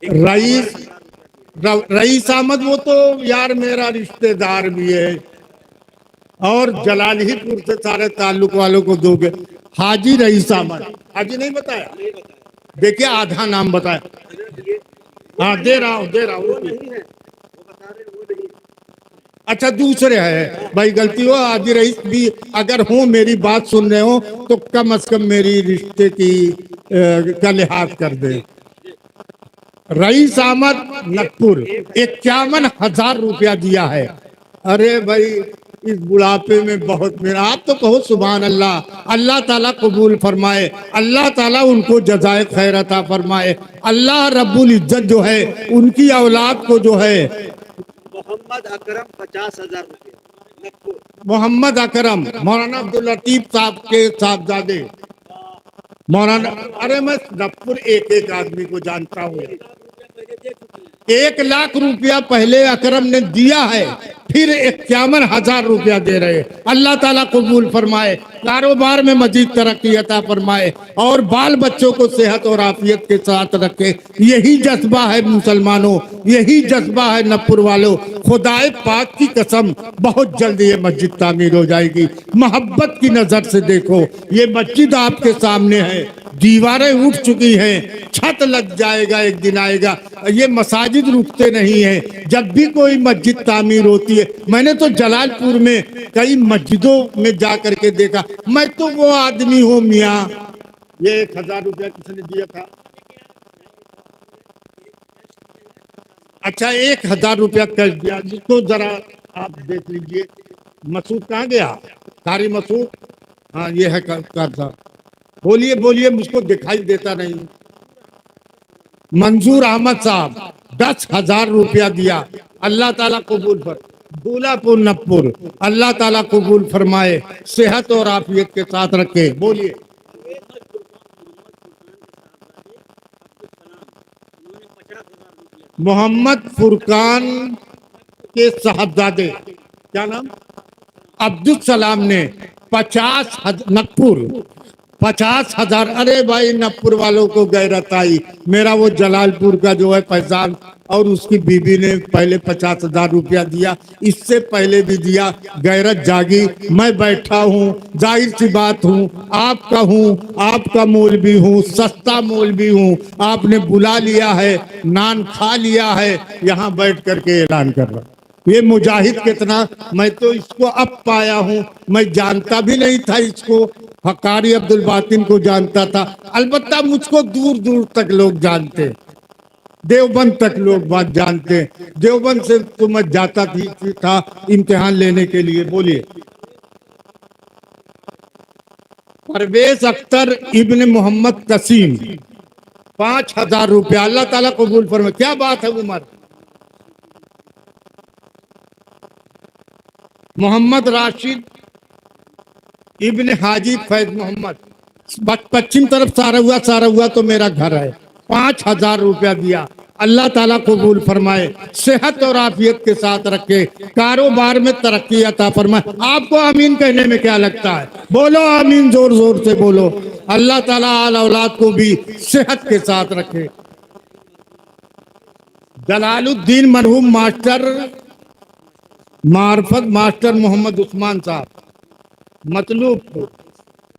रईस रईस अहमद, वो तो यार मेरा रिश्तेदार भी है। और जलालहीपुर से सारे ताल्लुक वालों को दोगे। हाजी रईस अहमद, हाजी नहीं बताया? देखिए आधा नाम बताया। हाँ दे रहा हूँ। अच्छा दूसरे है भाई, गलती हो। हाजी रईस भी अगर हो, मेरी बात सुन रहे हो, तो कम से कम मेरी रिश्ते की का लिहाज कर दे। रईस अहमद नकपुर 51,000 रुपया दिया है। अरे भाई, इस बुढ़ापे में बहुत मेरा, आप तो कहो सुभान अल्लाह। अल्लाह ताला कबूल फरमाए, अल्लाह ताला उनको जजाए खैर अता फरमाए। अल्लाह रब्बुल इज्जत जो है उनकी औलाद को जो है मोहम्मद अकरम 50,000 रुपये। मोहम्मद अकरम मौलाना अब्दुल लतीफ साहब के साहबजादे मौलाना। अरे मैं नकपुर एक एक आदमी को जानता हूँ। 1,00,000 रुपया पहले अकरम ने दिया है, फिर 51,000 रुपया दे रहे। अल्लाह ताला कबूल फरमाए, कारोबार में मजीद तरक्की अता फरमाए और बाल बच्चों को सेहत और आफियत के साथ रखे। यही जज्बा है मुसलमानों, यही जज्बा है नपुर वालों। खुदाए पाक की कसम, बहुत जल्द ये मस्जिद तामीर हो जाएगी। मोहब्बत की नजर से देखो, ये मस्जिद आपके सामने है। दीवारें उठ चुकी हैं, छत लग जाएगा, एक दिन आएगा। ये मसाजिद रुकते नहीं हैं। जब भी कोई मस्जिद तामीर होती है, मैंने तो जलालपुर में कई मस्जिदों में जा करके देखा। मैं तो वो आदमी हूँ मियाँ। ये 1,000 रुपया किसने दिया था? अच्छा 1,000 रुपया कैश दिया, जिसको जरा आप देख लीजिए। मसूद कहाँ गया? कारी मसूद, हाँ ये है कार साहब। बोलिए बोलिए, मुझको दिखाई देता नहीं। मंजूर अहमद साहब 10,000 रुपया दिया। अल्लाह ताला कबूल फर दूलापुर नपुर, अल्लाह ताला कबूल फरमाए, सेहत और आफियत के साथ रखे। बोलिए। मोहम्मद फुरकान के साहबजादे, क्या नाम? अब्दुल सलाम ने 50,000 नकपुर 50,000। अरे भाई नपुर वालों को गैरत आई। मेरा वो जलालपुर का जो है फैजान और उसकी बीबी ने पहले 50,000 रुपया दिया, इससे पहले भी दिया। गैरत जागी। मैं बैठा हूँ, जाहिर सी बात हूँ, आपका हूँ, आपका मौलवी हूँ, सस्ता मौलवी हूँ। आपने बुला लिया है, नान खा लिया है, यहाँ बैठ करके ऐलान कर रहा हूँ। ये मुजाहिद कितना, मैं तो इसको अब पाया हूँ। मैं जानता भी नहीं था इसको। कारी अब्दुल बातिन को जानता था, अलबत्ता मुझको दूर दूर तक लोग जानते, देवबंद तक लोग बात जानते। देवबंद से तो मैं जाता था इम्तिहान लेने के लिए। बोलिए। परवेज अख्तर इब्न मोहम्मद कसीम 5,000 रुपया। अल्लाह ताला कबूल फरमाए। क्या बात है उमर। मोहम्मद राशिद इब्न हाजी फैज मोहम्मद, पश्चिम तरफ सारा हुआ तो मेरा घर है। 5,000 रुपया दिया। अल्लाह ताला कबूल फरमाए, सेहत और आफियत के साथ रखे, कारोबार में तरक्की अता फरमाए। आपको आमीन कहने में क्या लगता है? बोलो आमीन, जोर जोर से बोलो। अल्लाह ताला आल औलाद को भी सेहत के साथ रखे। जलालुद्दीन मरहूम मास्टर मार्फत मास्टर मोहम्मद उस्मान साहब, मतलूब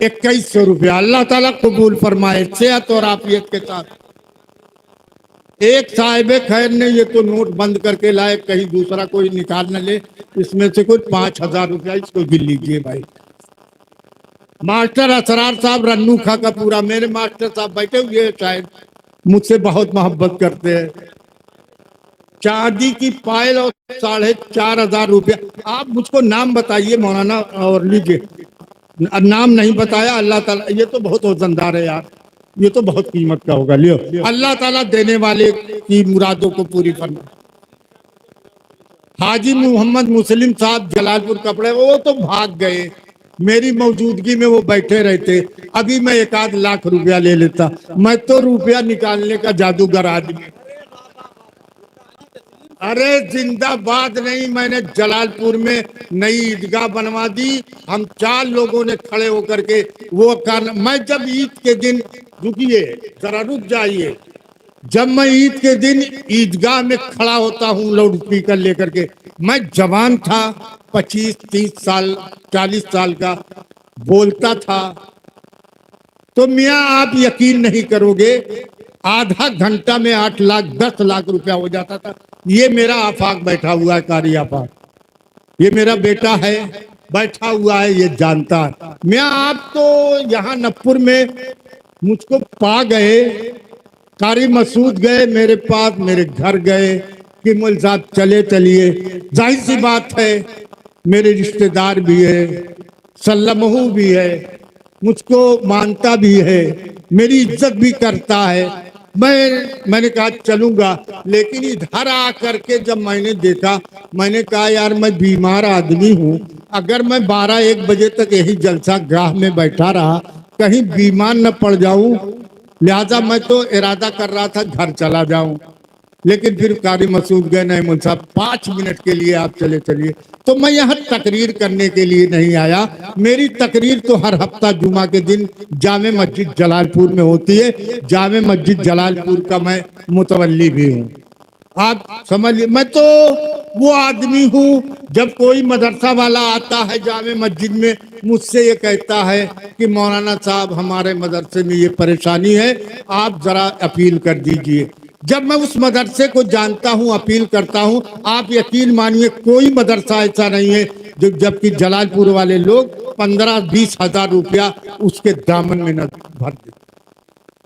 2,100 रुपया। अल्लाह ताला कबूल फरमाए, सेहत और आफियत के साथ। एक साहिब खैर ने ये तो नोट बंद करके लाए, कहीं दूसरा कोई निकाल न ले। इसमें से कोई 5,000 रुपया इसको गिन लीजिए भाई। मास्टर असरार साहब रन्नू खा का पूरा, मेरे मास्टर साहब बैठे हुए हैं, शायद मुझसे बहुत मोहब्बत करते हैं। चांदी की पायल और 4,500 रुपया। आप मुझको नाम बताइए मौलाना, और लीजिए। नाम नहीं बताया, अल्लाह ताला, ये तो बहुत वजनदार है यार, ये तो बहुत कीमत का होगा। लियो, अल्लाह ताला देने वाले की मुरादों को पूरी करना। हाजी मोहम्मद मुस्लिम साहब जलालपुर कपड़े, वो तो भाग गए, मेरी मौजूदगी में वो बैठे रहते, अभी मैं 1,00,000 रुपया ले लेता। मैं तो रुपया निकालने का जादूगर आदमी। अरे जिंदाबाद नहीं, मैंने जलालपुर में नई ईदगाह बनवा दी। हम 4 लोगों ने खड़े होकर के वो कर, मैं जब ईद के दिन, रुकिए जरा रुक जाइए, जब मैं ईद के दिन ईदगाह में खड़ा होता हूँ लाउड स्पीकर लेकर के, मैं जवान था, 25-30 साल 40 साल का, बोलता था तो मियाँ आप यकीन नहीं करोगे, आधा घंटा में 8 लाख 10 लाख रुपया हो जाता था। ये मेरा आफाक बैठा हुआ है, कारी आफाक, ये मेरा बेटा है बैठा हुआ है, ये जानता है। मियाँ आप तो यहाँ नपुर में मुझको पा गए, कारी मसूद गए मेरे पास, मेरे घर गए कि मुल साहब चले चलिए, जाहिर सी बात है मेरे रिश्तेदार भी है, सल्लमहू भी है, मुझको मानता भी है, मेरी इज्जत भी करता है। मैंने कहा चलूंगा, लेकिन इधर आकर के जब मैंने देखा, मैंने कहा यार मैं बीमार आदमी हूँ, अगर मैं 12-1 बजे तक यही जलसा गाह में बैठा रहा, कहीं बीमार न पड़ जाऊं, लिहाजा मैं तो इरादा कर रहा था घर चला जाऊं। लेकिन फिर कारी मसूद गए, नहीं मुल साहब 5 मिनट के लिए आप चले चलिए। तो मैं यहाँ तकरीर करने के लिए नहीं आया, मेरी तकरीर तो हर हफ्ता जुमा के दिन जामे मस्जिद जलालपुर में होती है, जामे मस्जिद जलालपुर का मैं मुतवल्ली भी हूँ। आप समझिए, मैं तो वो आदमी हूँ, जब कोई मदरसा वाला आता है जामे मस्जिद में, मुझसे ये कहता है कि मौलाना साहब हमारे मदरसे में ये परेशानी है, आप जरा अपील कर दीजिए। जब मैं उस मदरसे को जानता हूँ, अपील करता हूँ, आप यकीन मानिए कोई मदरसा ऐसा नहीं है जो, जबकि जलालपुर वाले लोग 15-20 हजार रुपया उसके दामन में न भर दे।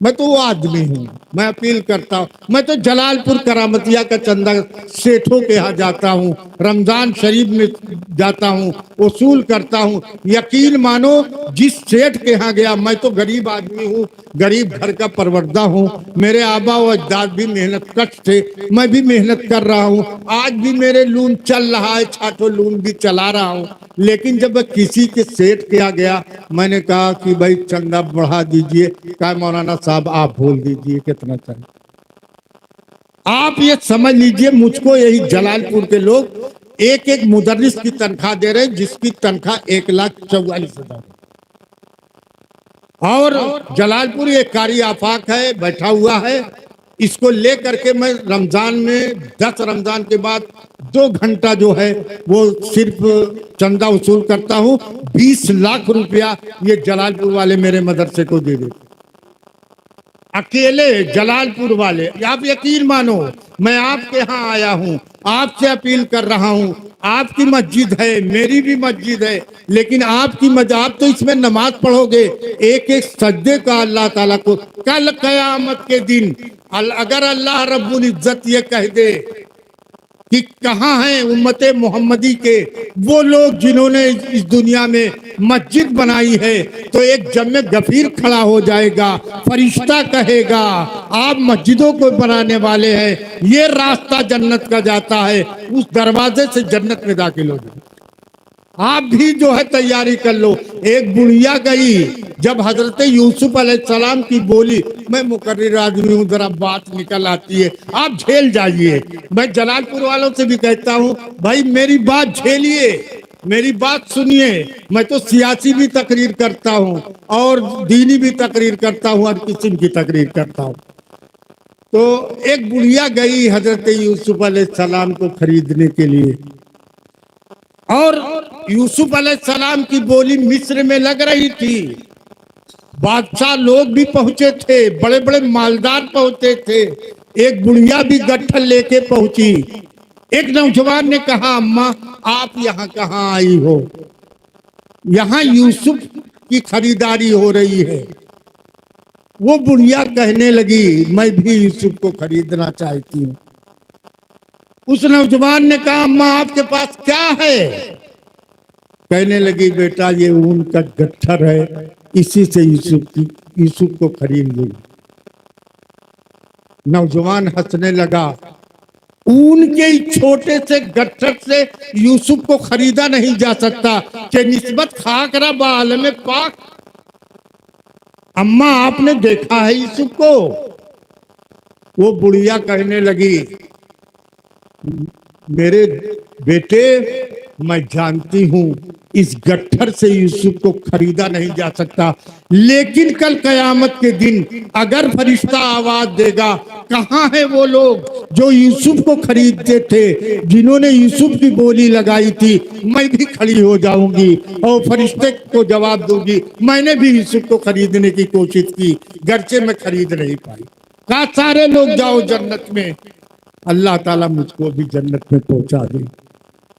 मैं तो वो आदमी हूँ, मैं अपील करता हूँ। मैं तो जलालपुर करामतिया का चंदा सेठों के यहाँ जाता हूँ, रमजान शरीफ में जाता हूँ, वसूल करता हूँ। यकीन मानो जिस सेठ के यहाँ गया, मैं तो गरीब आदमी हूँ, गरीब घर का परवरदा हूँ, मेरे आबा व अजदाद भी मेहनत कश थे, मैं भी मेहनत कर रहा हूँ, आज भी मेरे लून चल रहा है, छाठो लून भी चला रहा हूँ। लेकिन जब मैं किसी के सेठ के यहाँ गया, मैंने कहा कि भाई चंदा बढ़ा दीजिए, कहा मौलाना साहब आप बोल दीजिए कितना चाहिए। आप ये समझ लीजिए, मुझको यही जलालपुर के लोग एक एक मुदर्रिस की तनख्वाह दे रहे हैं, जिसकी तनख्वाह 1,44,000। और जलालपुर ये कारी आफाक है, बैठा हुआ है, इसको लेकर के मैं रमजान में 10 रमजान के बाद 2 घंटा जो है वो सिर्फ चंदा वसूल करता हूँ। 20 लाख रुपया ये जलालपुर वाले मेरे मदरसे को दे देते, अकेले जलालपुर वाले। आप यकीन मानो, मैं आपके यहाँ आया हूँ, आपसे अपील कर रहा हूँ, आपकी मस्जिद है, मेरी भी मस्जिद है, लेकिन आपकी मस्जिद, आप तो इसमें नमाज पढ़ोगे, एक एक सज्दे का अल्लाह ताला को कल कयामत के दिन अगर अल्लाह रब्बुल इज्जत ये कह दे कि कहाँ हैं उम्मते मोहम्मदी के वो लोग जिन्होंने इस दुनिया में मस्जिद बनाई है, तो एक जम्मे गफीर खड़ा हो जाएगा, फरिश्ता कहेगा आप मस्जिदों को बनाने वाले हैं, ये रास्ता जन्नत का जाता है, उस दरवाजे से जन्नत में दाखिल हो जाए। आप भी जो है तैयारी कर लो। एक बुढ़िया गई, जब हजरत यूसुफ अलैहिस्सलाम की बोली, मैं मुकर्रिर आदमी हूँ, जरा बात निकल आती है, आप झेल जाइए। मैं जलालपुर वालों से भी कहता हूँ भाई मेरी बात झेलिए, मेरी बात सुनिए। मैं तो सियासी भी तकरीर करता हूँ और दीनी भी तकरीर करता हूँ, हर किस्म की तकरीर करता हूँ। तो एक बुढ़िया गई हजरत यूसुफ अलैहिस्सलाम को खरीदने के लिए, और यूसुफ अलैहिस्सलाम की बोली मिस्र में लग रही थी, बादशाह लोग भी पहुंचे थे, बड़े बड़े मालदार पहुंचे थे। एक बुढ़िया भी गट्ठल लेके पहुंची। एक नौजवान ने कहा अम्मा आप यहाँ कहाँ आई हो? यहाँ यूसुफ की खरीदारी हो रही है। वो बुढ़िया कहने लगी मैं भी यूसुफ को खरीदना चाहती हूँ। उस नौजवान ने कहा अम्मा आपके पास क्या है? कहने लगी बेटा ये ऊन का गट्ठर है, इसी से यूसुफ को खरीद लूंगी। नौजवान हंसने लगा, ऊन के इस छोटे से गट्ठर से यूसुफ को खरीदा नहीं जा सकता कि निस्बत खाकरा बाल में पाक। अम्मा आपने देखा है यूसुफ को? वो बुढ़िया कहने लगी मेरे बेटे मैं जानती हूं इस गट्ठर से यूसुफ को खरीदा नहीं जा सकता, लेकिन कल कयामत के दिन अगर फरिश्ता आवाज देगा कहां है वो लोग जो यूसुफ को खरीदते थे, जिन्होंने यूसुफ की बोली लगाई थी, मैं भी खड़ी हो जाऊंगी और फरिश्ते को जवाब दूंगी मैंने भी यूसुफ को खरीदने की कोशिश की, गर्चे में खरीद नहीं पाई। कहा सारे लोग जाओ जन्नत में, अल्लाह ताला मुझको भी जन्नत में पहुंचा दे।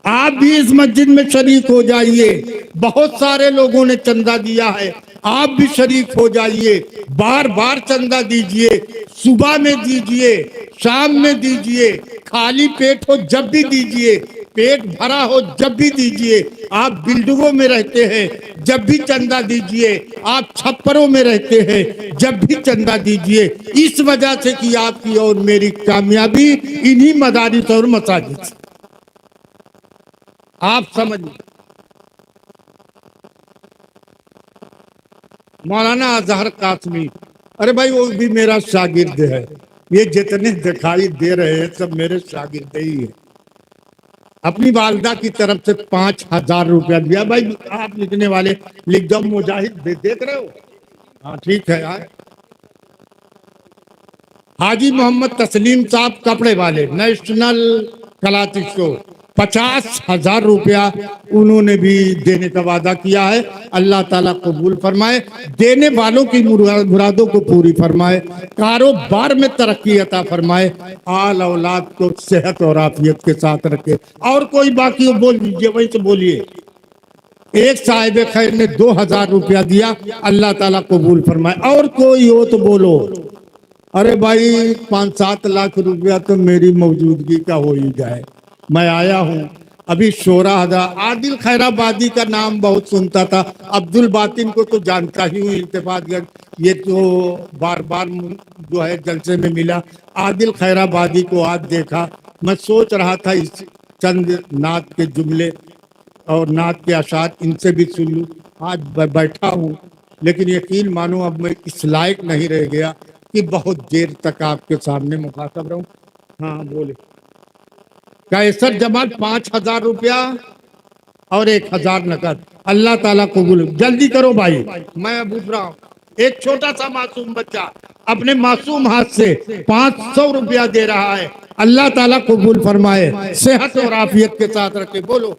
आप भी इस मस्जिद में शरीक हो जाइए, बहुत सारे लोगों ने चंदा दिया है, आप भी शरीक हो जाइए, बार बार चंदा दीजिए, सुबह में दीजिए, शाम में दीजिए, खाली पेट हो जब भी दीजिए, पेट भरा हो जब भी दीजिए। आप बिल्डिंगों में रहते हैं जब भी चंदा दीजिए, आप छप्परों में रहते हैं जब भी चंदा दीजिए, इस वजह से कि आपकी और मेरी कामयाबी इन्हीं मदारिस और मसाजिद से। आप समझिए। मौलाना अजहर कासमी, अरे भाई वो भी मेरा शागिर्द है, ये जितने दिखाई दे रहे हैं सब मेरे शागिर्द ही है। अपनी वालदा की तरफ से 5,000 रुपया दिया। भाई आप लिखने वाले लिख दो मुजाहिद, देख रहे हो? हाँ ठीक है यार। हाजी मोहम्मद तस्लीम साहब कपड़े वाले, नेशनल कलाती स्टोर, 50,000 रुपया उन्होंने भी देने का वादा किया है। अल्लाह ताला कबूल फरमाए, देने वालों की मुरादों को पूरी फरमाए, कारोबार में तरक्की अता फरमाए, आल औलाद को सेहत और आफियत के साथ रखे। और कोई बाकी हो बोल दीजिए, वहीं से बोलिए। एक साहिब खैर ने 2,000 रुपया दिया, अल्लाह ताला कबूल फरमाए। और कोई हो तो बोलो। अरे भाई 5-7 लाख रुपया तो मेरी मौजूदगी का हो ही जाए, मैं आया हूँ। अभी 16,000। आदिल खैराबादी का नाम बहुत सुनता था, अब्दुल बातिन को तो जानता ही हूँ, इल्तिफात ये तो बार बार जो है जलसे में मिला। आदिल खैराबादी को आज देखा, मैं सोच रहा था इस चंद नात के जुमले और नात के अशार इनसे भी सुन लूँ। आज बैठा हूँ, लेकिन यकीन मानो अब मैं इस लायक नहीं रह गया कि बहुत देर तक आपके सामने मुखातब रहूं। हाँ बोले। कैसर जमाल 5,000 रुपया और 1,000 नकद। अल्लाह ताला कबूल। जल्दी करो भाई, मैं अब उठ रहा हूँ। एक छोटा सा मासूम बच्चा अपने मासूम हाथ से 500 रुपया दे रहा है, अल्लाह ताला कबूल फरमाए, सेहत और आफियत के साथ रखे। बोलो।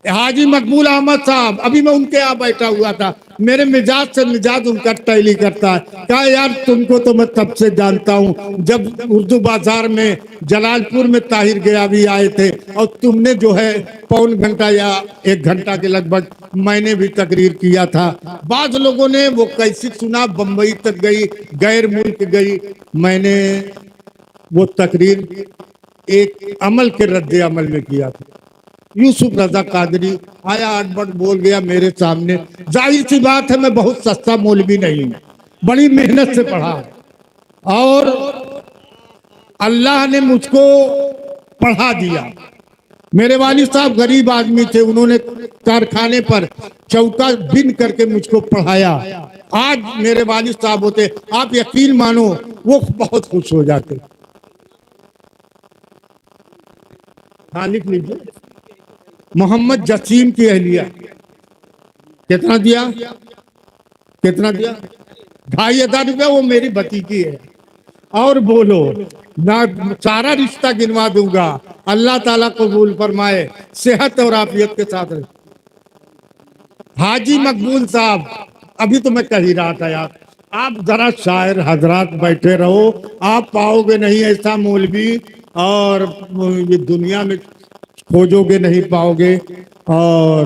हाजी मकबूल अहमद साहब, अभी मैं उनके यहाँ बैठा हुआ था, मेरे मिजाज से मिजाज उनका टैली करता है। कहा यार तुमको तो मैं तब से जानता हूँ जब उर्दू बाजार में जलालपुर में ताहिर गयावी आए थे, और तुमने जो है पौन घंटा या 1 घंटा के लगभग मैंने भी तकरीर किया था। बाज लोगों ने वो कैसे सुना, बम्बई तक गई, गैर मुल्क गई। मैंने वो तकरीर एक अमल के रद्द अमल में किया था। यूसुफ रजा कादरी आया, अटपट बोल गया मेरे सामने। जाहिर सी बात है मैं बहुत सस्ता मौलवी नहीं हूं, बड़ी मेहनत से पढ़ा और अल्लाह ने मुझको पढ़ा दिया। मेरे वालिद साहब गरीब आदमी थे, उन्होंने कारखाने पर चौका बिन करके मुझको पढ़ाया। आज मेरे वालिद साहब होते, आप यकीन मानो वो बहुत खुश हो जाते। हाँ लिख लीजिए। मोहम्मद जसीम की अहलिया। कितना दिया? कितना दिया? 2,500 रुपया। वो मेरी भतीजी है। और बोलो ना, सारा रिश्ता गिनवा दूंगा, अल्लाह ताला कबूल फरमाए, सेहत और आफियत के साथ। हाजी मकबूल साहब, अभी तो मैं कह ही रहा था यार, आप जरा शायर हजरात बैठे रहो, आप पाओगे नहीं ऐसा मौलवी, और ये दुनिया में खोजोगे नहीं पाओगे। और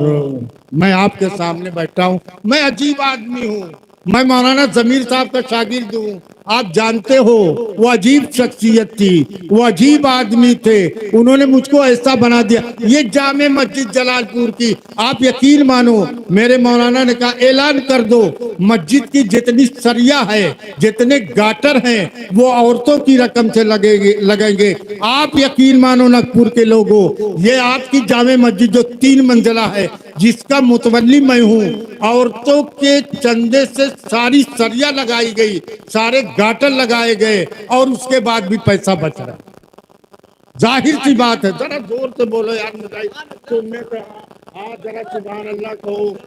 मैं आपके सामने बैठा हूँ। मैं अजीब आदमी हूँ। मैं मौलाना जमीर साहब का शागिर्द हूँ। आप जानते हो वो अजीब शख्सियत थी, वो अजीब आदमी थे। उन्होंने मुझको ऐसा बना दिया। ये जामे मस्जिद जलालपुर की, आप यकीन मानो, मेरे मौलाना ने कहा ऐलान कर दो मस्जिद की जितनी सरिया है, जितने गाटर हैं, वो औरतों की रकम से लगेंगे। आप यकीन मानो नागपुर के लोगों, ये आपकी जामे मस्जिद जो 3 मंजिला है, जिसका मुतवल्ली मैं हूँ, औरतों के चंदे से सारी सरिया लगाई गई, सारे गाटर लगाए गए, और उसके बाद भी पैसा बच रहा। जाहिर सी बात है। जरा जोर से बोलो यार, मुझे सुनने पे। हाँ, जरा सुभान अल्लाह कहो।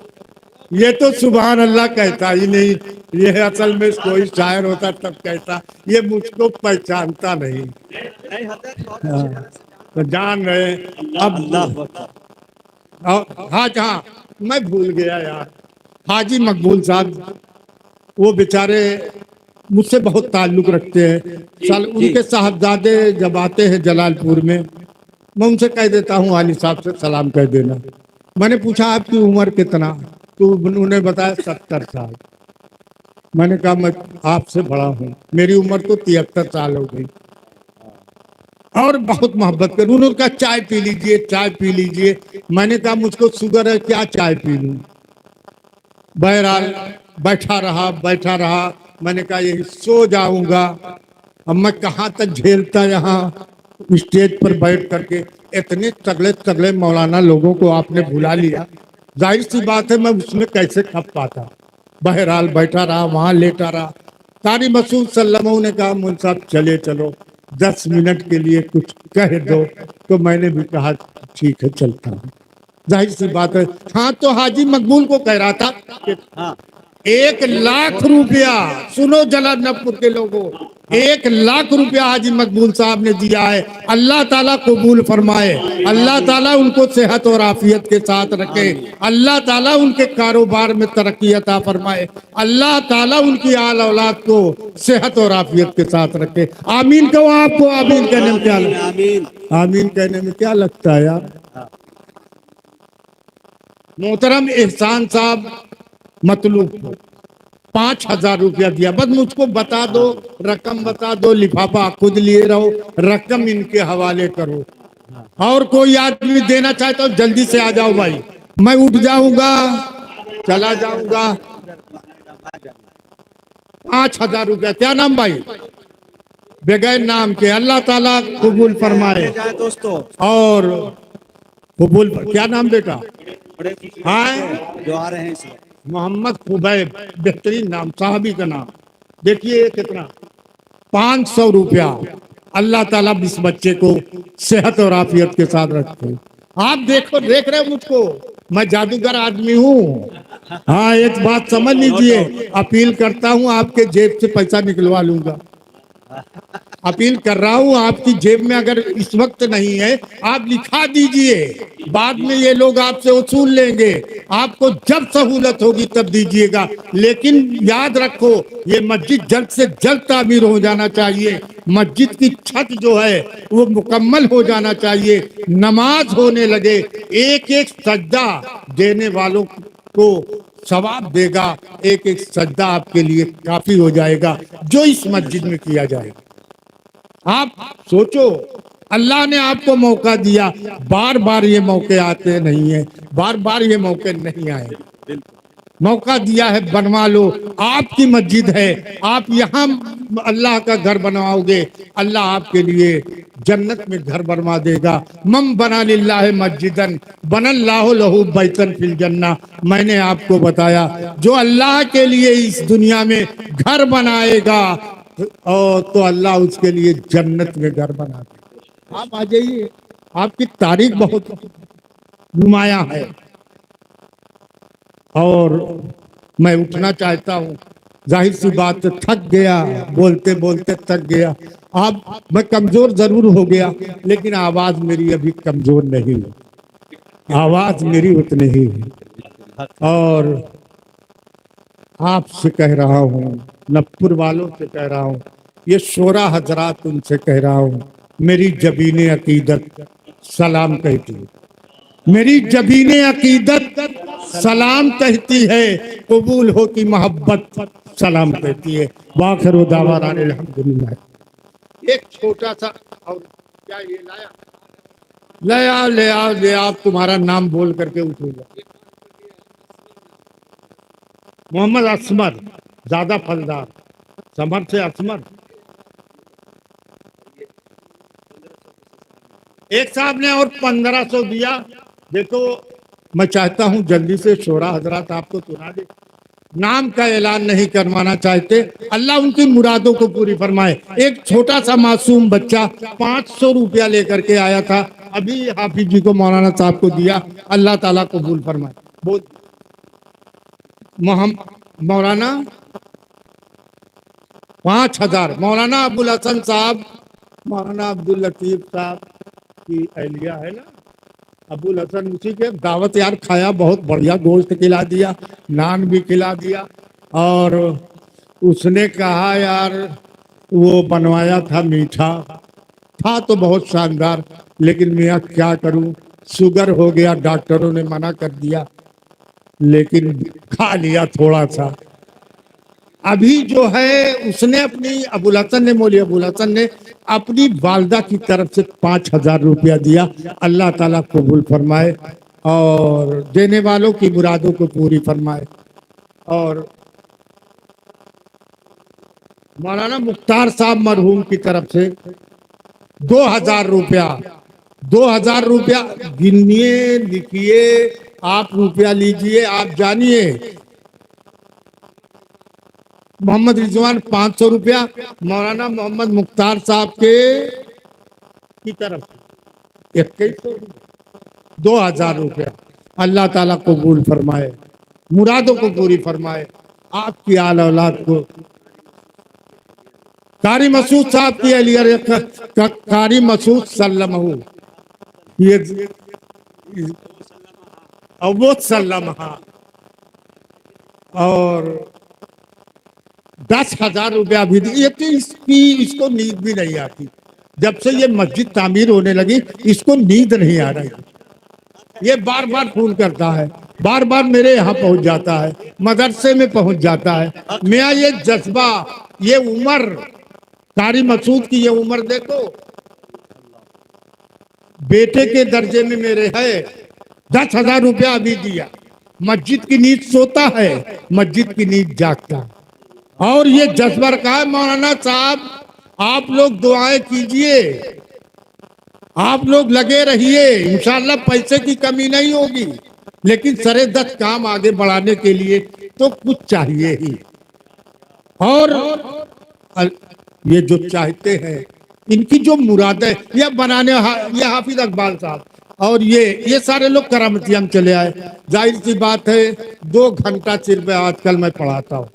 ये तो सुभान अल्लाह कहता ही नहीं। ये असल में कोई शायर होता तब कहता। ये मुझको पहचानता नहीं। नहीं हजरत, बहुत हाँ, अच्छी तरह से तो जान रहे अब। हाँ हाँ, मैं भूल गया यार। हाजी मकबूल साहब, वो बेचारे मुझसे बहुत ताल्लुक रखते हैं। उनके साहबजादे जब आते हैं जलालपुर में, मैं उनसे कह देता हूँ वाली साहब से सलाम कह देना। मैंने पूछा आपकी उम्र कितना, तो उन्होंने बताया 70 साल। मैंने कहा मैं आपसे बड़ा हूँ, मेरी उम्र तो 73 साल हो गई। और बहुत मोहब्बत कर। उन्होंने कहा चाय पी लीजिए, चाय पी लीजिए। मैंने कहा मुझको शुगर है, क्या चाय पी लूं। बहरहाल बैठा रहा बैठा रहा। मैंने कहा यही सो जाऊंगा। अब मैं कहाँ तक झेलता यहाँ स्टेज पर बैठ करके। इतने तगड़े तगड़े मौलाना लोगों को आपने बुला लिया, जाहिर सी बात है मैं उसमें कैसे खप पाता। बहरहाल बैठा रहा, वहां लेटा रहा। कारी मसूद सल्लमऊ ने कहा मुझ साहब चले चलो, 10 मिनट के लिए कुछ कह दो। तो मैंने भी कहा ठीक है चलता हूँ। जाहिर सी बात है। हाँ, तो हाजी मकबूल को कह रहा था कि हाँ 1 लाख रुपया, सुनो जलालपुर के लोगों, 1 लाख रुपया हाजी मकबूल साहब ने दिया है। अल्लाह ताला कबूल फरमाए, अल्लाह ताला उनको सेहत और आफियत के साथ रखे, अल्लाह ताला उनके कारोबार में तरक्की अता फरमाए, अल्लाह ताला उनकी आल औलाद को सेहत और आफियत के साथ रखे। आमीन कहो। आपको आमीन कहने में क्या लगता है? आमीन। आमीन कहने में क्या लगता है यार। मोहतरम एहसान साहब मतलूब को 5,000 रुपया दिया। बस मुझको बता दो, रकम बता दो, लिफाफा खुद लिए रहो, रकम इनके हवाले करो। और कोई आदमी देना चाहे तो जल्दी से आ जाओ भाई, मैं उठ जाऊंगा, चला जाऊंगा। 5,000 रुपया। क्या नाम भाई? बगैर नाम के। अल्लाह ताला कबूल फरमाए। जाए दोस्तों, और कबूल। क्या नाम बेटा? बड़े हाँ, जो आ रहे हैं इसमें। मोहम्मद खुबैब, बेहतरीन नाम, साहबी का नाम। देखिए ये कितना, 500 रुपया। अल्लाह ताला इस बच्चे को सेहत और आफियत के साथ रखे। आप देखो, देख रहे हो मुझको, मैं जादूगर आदमी हूँ। हाँ, एक बात समझ लीजिए, अपील करता हूँ आपके जेब से पैसा निकलवा लूंगा। अपील कर रहा हूँ, आपकी जेब में अगर इस वक्त नहीं है, आप लिखा दीजिए, बाद में ये लोग आपसे वसूल लेंगे। आपको जब सहूलत होगी तब दीजिएगा। लेकिन याद रखो, ये मस्जिद जल्द से जल्द तामीर हो जाना चाहिए। मस्जिद की छत जो है वो मुकम्मल हो जाना चाहिए, नमाज होने लगे। एक एक सज्जा देने वालों को सवाब देगा। एक एक सज्जा आपके लिए काफी हो जाएगा जो इस मस्जिद में किया जाएगा। आप सोचो, अल्लाह ने आपको मौका दिया, बार बार ये मौके आते नहीं है, बार बार ये मौके नहीं आए। मौका दिया है, बनवा लो। आपकी मस्जिद है, आप यहाँ अल्लाह का घर बनवाओगे, अल्लाह आपके लिए जन्नत में घर बनवा देगा। मम बना लिल्लाह मस्जिदन बनल्लाहु लहू बैतन फिल जन्ना। मैंने आपको बताया, जो अल्लाह के लिए इस दुनिया में घर बनाएगा, और तो अल्लाह उसके लिए जन्नत में घर बना देगा। आप आ जाइए, आपकी तारीख बहुत नुमाया है। और मैं उठना चाहता हूँ, जाहिर सी बात है, थक गया, बोलते बोलते थक गया। आप, मैं कमजोर जरूर हो गया, लेकिन आवाज मेरी अभी कमजोर नहीं है, आवाज मेरी उतनी ही है। और आपसे कह रहा हूँ, नपुर वालों से कह रहा हूँ, ये शोरा हजरात उनसे कह रहा हूँ, मेरी जबीने अकीदत सलाम कहती है। मेरी जबीने अकीदत सलाम कहती है, कबूल हो की मोहब्बत सलाम कहती है। वाखिर दावाना अल्हम्दुलिल्लाह। एक छोटा सा और क्या ये लाया, ले आओ, तुम्हारा नाम बोल करके उठूंगा। मोहम्मद असमर, ज्यादा फलदार, समर से असमर। एक साहब ने और 1500 दिया। देखो मैं चाहता हूं जल्दी से शोरा हजरात आपको सुना दे। नाम का ऐलान नहीं करवाना चाहते, अल्लाह उनकी मुरादों को पूरी फरमाए। एक छोटा सा मासूम बच्चा 500 रुपया लेकर के आया था, अभी हाफिज जी को मौलाना साहब को दिया, अल्लाह ताला कबूल फरमाए। बोल मौलाना 5000, मौलाना अबुल हसन साहब, मौलाना अब्दुल लतीफ साहब की अहलिया है ना, अबुल हसन, उसी के दावत यार खाया, बहुत बढ़िया गोश्त खिला दिया, नान भी खिला दिया। और उसने कहा यार वो बनवाया था मीठा, था तो बहुत शानदार, लेकिन मियाँ क्या करूं, शुगर हो गया, डॉक्टरों ने मना कर दिया, लेकिन खा लिया थोड़ा सा। अभी जो है उसने अपनी, अबुल हसन ने, मौली अबुल हसन ने अपनी वालदा की तरफ से 5000 रुपया दिया। अल्लाह ताला कबूल फरमाए और देने वालों की मुरादों को पूरी फरमाए। और मौलाना मुख्तार साहब मरहूम की तरफ से 2000 रुपया, 2000 रुपया गिनिए, लिखिए, आप रुपया लीजिए, आप जानिए। मोहम्मद रिजवान 500 रुपया मौलाना मोहम्मद मुख्तार साहब के की तरफ से 2100, 2000 रुपया। अल्लाह ताला कबूल फरमाए, मुरादों को पूरी फरमाए, आपकी आल औलाद को। कारी मसूद साहब की अलियर, कारी मसूद सल्लमहू, ये वो सल्लमहा, और 10,000 रुपया भी दिए। तो इसको नींद भी नहीं आती, जब से ये मस्जिद तामीर होने लगी इसको नींद नहीं आ रही। ये बार बार फोन करता है, बार बार मेरे यहाँ पहुंच जाता है, मदरसे में पहुंच जाता है। मैं ये जज्बा, ये उम्र, कारी मसूद की ये उम्र देखो, बेटे के दर्जे में मेरे है। 10,000 रुपया अभी दिया। मस्जिद की नींद सोता है, मस्जिद की नींद जागता है। और ये जज्बा रखा है। मौलाना साहब आप लोग दुआएं कीजिए, आप लोग लगे रहिए, इंशाल्लाह पैसे की कमी नहीं होगी, लेकिन सरे दस काम आगे बढ़ाने के लिए तो कुछ चाहिए ही। और ये जो चाहते हैं, इनकी जो मुरादें, ये बनाने, ये हाफिज इकबाल साहब और ये सारे लोग करामतियां चले आए। जाहिर सी बात है 2 घंटा सिर्फ आजकल मैं पढ़ाता हूँ,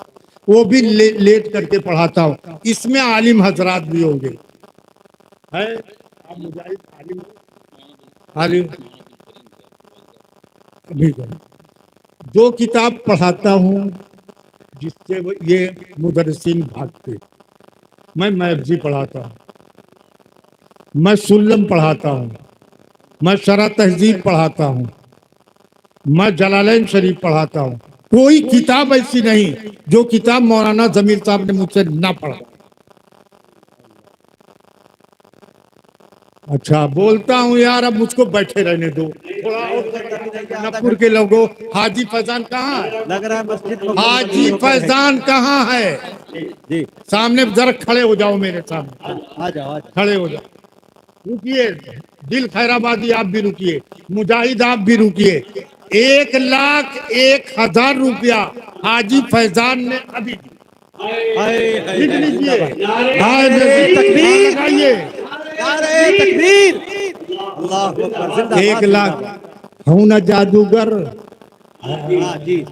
वो भी लेट करके पढ़ाता हूँ। इसमें आलिम हजरात भी होंगे, है आप मुजाहिद आलिम, आलिम अभी 2 किताब पढ़ाता हूँ जिससे ये मुदर्रिसीन भागते। मैं मैगजी पढ़ाता हूँ, मैं सुल्लम पढ़ाता हूँ, मैं शरह तहजीब पढ़ाता हूँ, मैं जलालैन शरीफ पढ़ाता हूँ। कोई किताब ऐसी नहीं जो किताब मौलाना जमीर साहब ने मुझसे ना पढ़ा। अच्छा बोलता हूँ यार, अब मुझको बैठे रहने दो थोड़ा और। नपुर के लोगों, हाजी फैजान कहाँ है? लग रहा है मस्जिद हाजी फैजान कहाँ है? जी, सामने जरा खड़े हो जाओ, मेरे सामने आ जाओ। खड़े हो जाओ। रुकिए, दिल खैराबादी आप भी रुकिए, मुजाहिद आप भी रुकिए। 1,01,000 रुपया हाजी फैजान ने अभी लिख लीजिए। तकबीर, लगाइए। तकबीर, अल्लाह अकबर, जिंदाबाद, 1,00,000 हूं ना जादूगर। हाँ जी।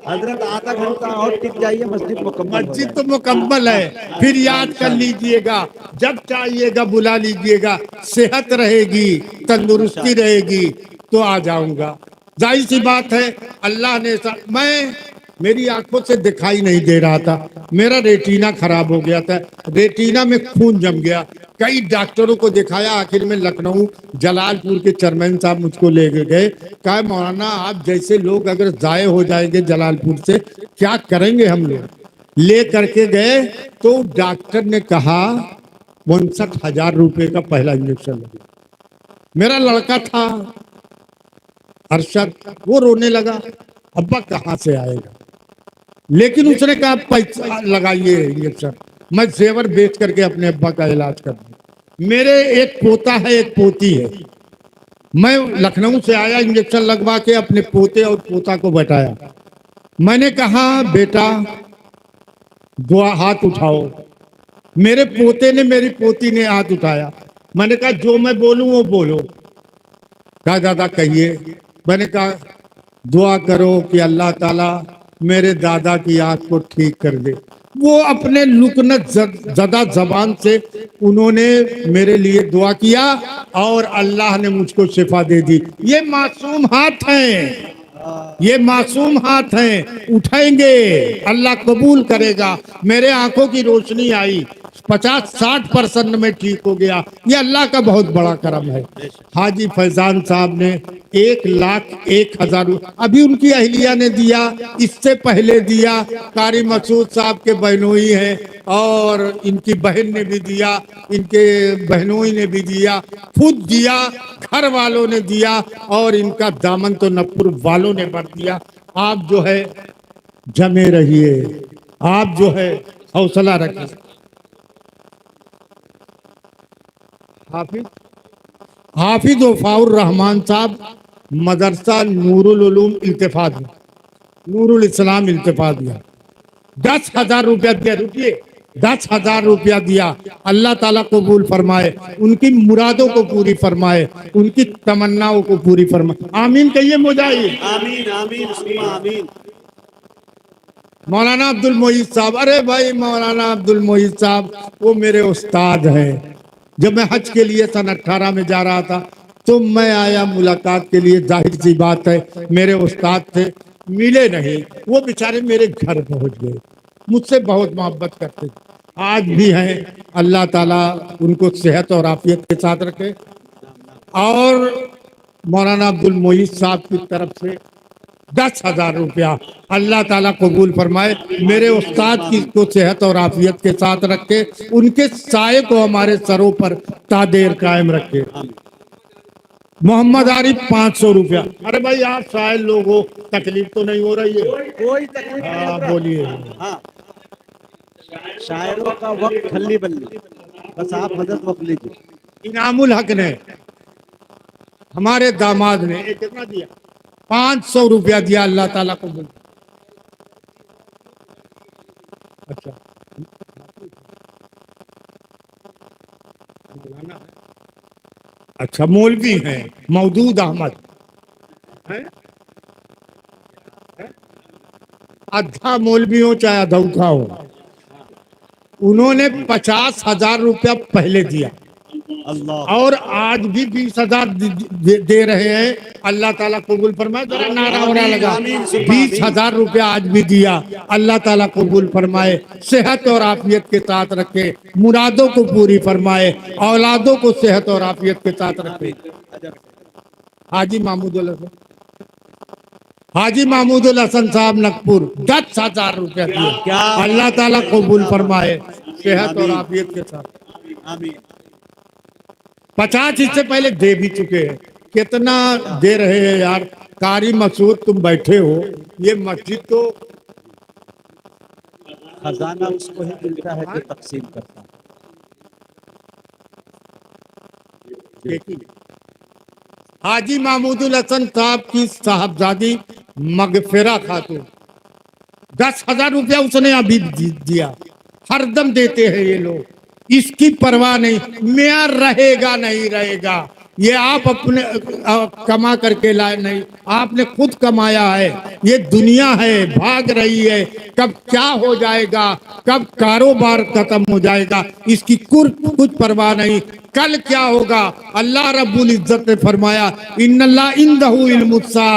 हजरत आधा घंटा और टिक जाइए, मस्जिद मुकम्मल हो मस्जिद तो जाएगी। मुकम्मल है, फिर याद कर लीजिएगा, जब चाहिएगा बुला लीजिएगा। सेहत रहेगी, तंदुरुस्ती रहेगी तो आ जाऊंगा। जाहिर सी बात है, अल्लाह ने मैं मेरी आंखों से दिखाई नहीं दे रहा था, मेरा रेटिना खराब हो गया था, रेटिना में खून जम गया। कई डॉक्टरों को दिखाया, आखिर में लखनऊ जलालपुर के चेयरमैन साहब मुझको ले गए। कहा मौलाना आप जैसे लोग अगर जाए हो जाएंगे जलालपुर से, क्या करेंगे हम लोग। ले करके गए तो डॉक्टर ने कहा 59,000 रुपए का पहला इंजेक्शन लगा। मेरा लड़का था अरशद, वो रोने लगा, अब्बा कहाँ से आएगा, लेकिन उसने कहा पैसा लगाइए इंजेक्शन, मैं जेवर बेच करके अपने अब्बा का इलाज कर दूं। मेरे एक पोता है, एक पोती है। मैं लखनऊ से आया, इंजेक्शन लगवा के अपने पोते और पोता को बैठाया। मैंने कहा बेटा दुआ हाथ उठाओ। मेरे पोते ने, मेरी पोती ने हाथ उठाया। मैंने कहा जो मैं बोलूं वो बोलो। कहा दादा कहिए। मैंने कहा दुआ करो कि अल्लाह ताला मेरे दादा की आंख को ठीक कर दे। वो अपने लुकनत जदा जबान से उन्होंने मेरे लिए दुआ किया और अल्लाह ने मुझको शिफा दे दी। ये मासूम हाथ हैं, ये मासूम हाथ हैं, उठाएंगे अल्लाह कबूल करेगा। मेरे आंखों की रोशनी आई, 50-60% में ठीक हो गया। ये अल्लाह का बहुत बड़ा करम है। हाजी फैजान साहब ने 1,01,000 अभी उनकी अहलिया ने दिया, इससे पहले दिया, कारी मसूद साहब के बहनोई हैं और इनकी बहन ने भी दिया, इनके बहनोई ने भी दिया, खुद दिया, घर वालों ने दिया और इनका दामन तो नपुर वालों ने भर दिया। आप जो है जमे रहिए, आप जो है हौसला रखिए। हाफिज वफाउर रहमान साहब मदरसा नूरुल उलूम इल्तिफात में, नूरुल इस्लाम इल्तिफात में 10,000 रुपया दिया। रुकिए, 10,000 रुपया दिया। अल्लाह ताला कबूल फरमाए, उनकी मुरादों को पूरी फरमाए, उनकी तमन्नाओं को पूरी फरमाए। आमीन कहिए मुजाहिद। आमीन आमीन सुम्मा आमीन। मौलाना अब्दुल मोईद साहब, अरे भाई मौलाना अब्दुल मोईद साहब वो मेरे उस्ताद हैं। जब मैं हज के लिए सन 18 में जा रहा था तो मैं आया मुलाकात के लिए, जाहिर सी बात है मेरे उस्ताद थे, मिले नहीं, वो बेचारे मेरे घर पहुंच गए, मुझसे बहुत मोहब्बत करते थे, आज भी हैं। अल्लाह ताला उनको सेहत और आफियत के साथ रखे। और मौलाना अब्दुल मोईद साहब की तरफ से 10,000 रुपया अल्लाह ताला कबूल फरमाए, मेरे उस्ताद की को सेहत और आफियत के साथ रखे, उनके साये को हमारे सरों पर तादेर कायम रखे। मोहम्मद आरिफ 500 रुपया। अरे भाई आप शायर लोग हो, तकलीफ तो नहीं हो रही है? कोई तकलीफ नहीं। हाँ बोलिए। हाँ, शायरों का वक्त खल्ली बल्ली, बस आप मदद वक्त लीजिए। इनामुल हक ने, हमारे दामाद ने कितना दिया? 500 रुपया दिया। अल्लाह ताला को बोल। अच्छा अच्छा, मौलवी हैं मौदूद अहमद है? अद्धा मौलवी हो चाहे अधौखा हो, उन्होंने 50,000 रुपया पहले दिया अल्लाह और आज भी 20,000 दे रहे हैं। अल्लाह ताला कबूल फरमाए। जरा नारा हो रहा लगा, 20,000 रुपया आज भी दिया। अल्लाह ताला कबूल फरमाए, सेहत और आफियत के साथ रखे, मुरादों को पूरी फरमाए, औलादों को सेहत और आफियत के साथ रखे। हाजी महमूदुल हसन, हाजी महमूदुल हसन साहब नकपुर 10,000 रुपया दिए। अल्लाह ताला कबूल फरमाए, सेहत और आफियत के साथ। आमीन। 50 इससे पहले दे भी चुके हैं। कितना दे रहे हैं यार। कारी मसूद तुम बैठे हो, ये मस्जिद तो खजाना उसको ही मिलता है जो तकसीम करता है। देखिए, हाजी महमूदुल हसन साहब की साहबजादी मगफिरा खातून 10,000 रुपया उसने अभी दिया। हरदम देते हैं ये लोग, इसकी परवाह नहीं। मेयार रहेगा नहीं रहेगा, ये आप अपने कमा करके लाए नहीं, आपने खुद कमाया है। ये दुनिया है, भाग रही है, कब क्या हो जाएगा, कब कारोबार खत्म हो जाएगा, इसकी कुछ परवाह नहीं। कल क्या होगा। अल्लाह रब्बुल इज्जत ने फरमाया इन्नल्लाह इंदहु इल्मुस्सा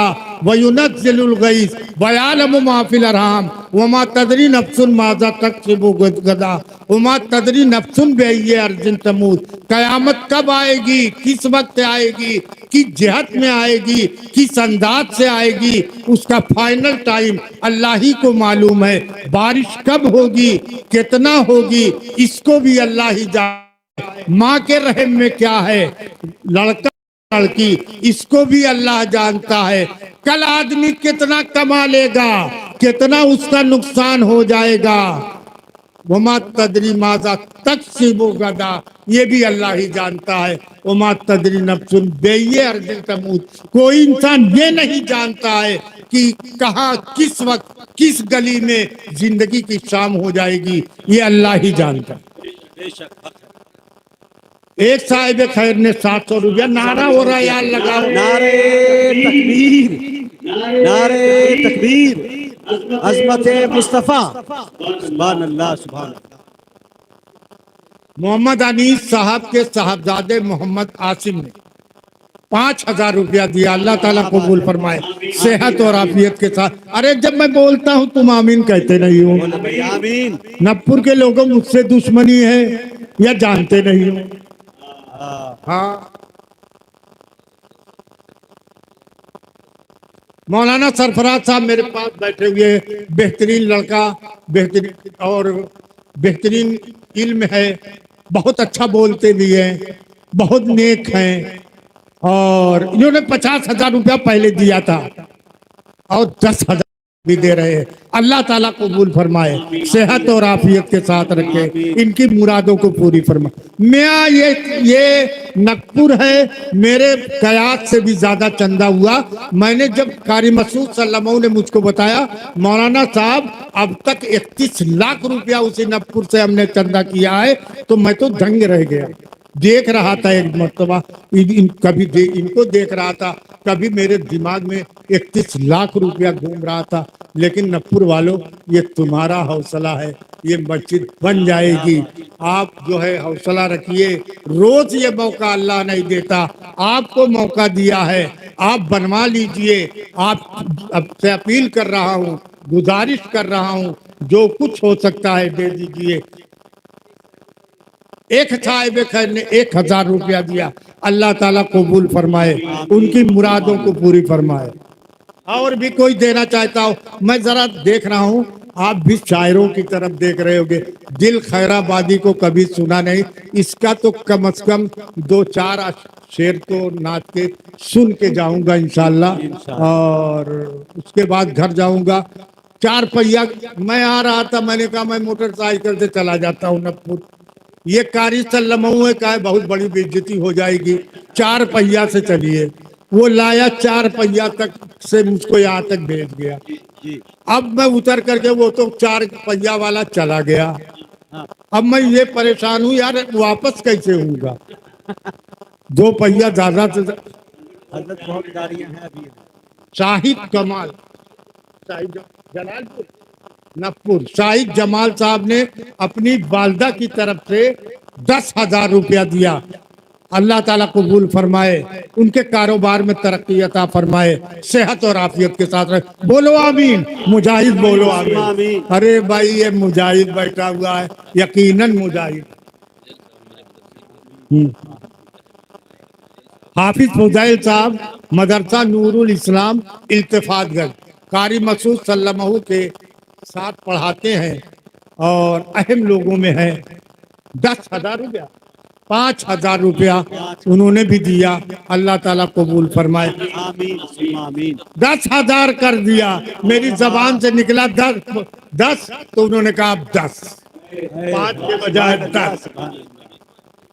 व युनज़्ज़िलुल गैस व यअलमु मा फिल अरहाम व मा तदरी नफ्सुन माज़ा तक्सिबु गदा व मा तदरी नफ्सुन बिअय्यि अर्ज़िन तमूत। कयामत कब आएगी, किस वक्त आएगी, किस जिहत में आएगी, किस अंदाज से आएगी, उसका फाइनल टाइम अल्लाह ही को मालूम है। बारिश कब होगी, कितना होगी, इसको भी अल्लाह ही जाने। माँ के रहम में क्या है, लड़का लड़की, इसको भी अल्लाह जानता है। कल आदमी कितना कमा लेगा, कितना उसका नुकसान हो जाएगा। वमा तदरी माजा तक्सिबु गदा, ये भी अल्लाह ही जानता है। वमा तदरी नफ्सुन बिअय्यि अर्ज़िन तमूत, कोई इंसान ये नहीं जानता है कि कहाँ, किस वक्त, किस गली में जिंदगी की शाम हो जाएगी, ये अल्लाह ही जानता है। एक साहिब खैर ने 700 रुपया, नारा हो रहा है यार, लगाओ नारे तकबीर, नारे तकबीर, अज़मत मुस्तफ़ा, सुभान अल्लाह, सुभान अल्लाह। मोहम्मद अनीस साहब के साहबजादे मोहम्मद आसिम ने 5,000 रुपया दिया। अल्लाह ताला कबूल फरमाए, सेहत और आफियत के साथ। अरे जब मैं बोलता हूँ तुम आमीन कहते नहीं हो। बोलो भाई आमीन। नबपुर के लोगों मुझसे दुश्मनी है या जानते नहीं हो। हाँ, मौलाना सरफराज साहब मेरे पास बैठे हुए, बेहतरीन लड़का, बेहतरीन और बेहतरीन इल्म है, बहुत अच्छा बोलते भी हैं, बहुत नेक हैं। और इन्होंने 50,000 रुपया पहले दिया था और 10,000 भी दे रहे हैं। अल्लाह ताला कबूल फरमाए, सेहत और आफियत के साथ रखे, इनकी मुरादों को पूरी फरमाए। मैं ये नकपुर है, मेरे कयास से भी ज्यादा चंदा हुआ। मैंने जब कारी मसूद सल्लल्लाहु ने मुझको बताया मौलाना साहब अब तक 31 लाख रुपया उसी नकपुर से हमने चंदा किया है, तो मैं तो दंग रह गया। देख रहा था एक मर्तबा, कभी इनको देख रहा था, कभी मेरे दिमाग में 31 लाख रुपया घूम रहा था। लेकिन नकपुर वालों, ये तुम्हारा हौसला है, ये मस्जिद बन जाएगी। आप जो है हौसला रखिए, रोज ये मौका अल्लाह नहीं देता, आपको मौका दिया है, आप बनवा लीजिए। आपसे अपील कर रहा हूँ, गुजारिश कर रहा हूँ, जो कुछ हो सकता है दे दीजिए। एक साहिब खैर ने 1,000 रुपया दिया। अल्लाह ताला कबूल फरमाए, उनकी मुरादों को पूरी फरमाए। और भी कोई देना चाहता हो, मैं जरा देख रहा हूँ आप भी शायरों की तरफ देख रहे होगे। दिल खैराबादी को कभी सुना नहीं, इसका तो कम से कम 2-4 शेर तो नाच के सुन के जाऊंगा इंशाल्लाह। और उसके बाद घर जाऊंगा। 4 पहिया, मैं आ रहा था, मैंने कहा मैं मोटरसाइकिल से चला जाता हूँ नकपुर। ये कारी सल्लमऊ का है, बहुत बड़ी बेइज्जती हो जाएगी। 4 पहिया से चलिए, वो लाया 4 पहिया तक से मुझको यहाँ तक भेज गया। अब मैं उतर करके, वो तो 4 पहिया वाला चला गया। अब मैं ये परेशान हूँ यार, वापस कैसे होऊंगा। 2 पहिया ज्यादा से हजरत बहुत गाड़ियां हैं अभी। शाहिद कमाल, शाहिद जलालपुर नकपुर, शाहिद जमाल साहब ने अपनी वालदा की तरफ से 10,000 रुपया दिया। अल्लाह ताला कबूल फरमाए, उनके कारोबार में तरक्की अता फरमाए, सेहत और आफियत के साथ रहे। बोलो आमीन, मुजाहिद बोलो आमीन। अरे भाई ये मुजाहिद बैठा हुआ है, यकीनन मुजाहिद। हाफिज फुजैल साहब मदरसा नूरुल इस्लाम इल्तिफातगंज, कारी मसूद सल्लमहू के साथ पढ़ाते हैं और अहम लोगों में है। 10,000 रुपया, 5,000 रुपया उन्होंने भी दिया। अल्लाह ताला कबूल फरमाए, आमीन आमीन। 10,000 कर दिया। मेरी जबान से निकला 10, तो उन्होंने कहा 10, 5 के बजाय 10।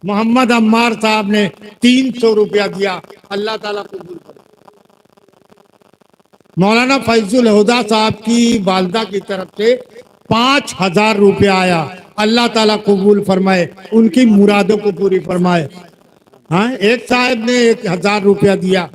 मोहम्मद अम्मार साहब ने 300 रुपया दिया। अल्लाह ताला कबूल फरमाए। मौलाना फैजुल हुदा साहब की वालदा की तरफ से 5,000 रुपया आया। अल्लाह ताला कबूल फरमाए, उनकी मुरादों को पूरी फरमाए। हाँ, एक साहिब ने 1,000 रुपया दिया,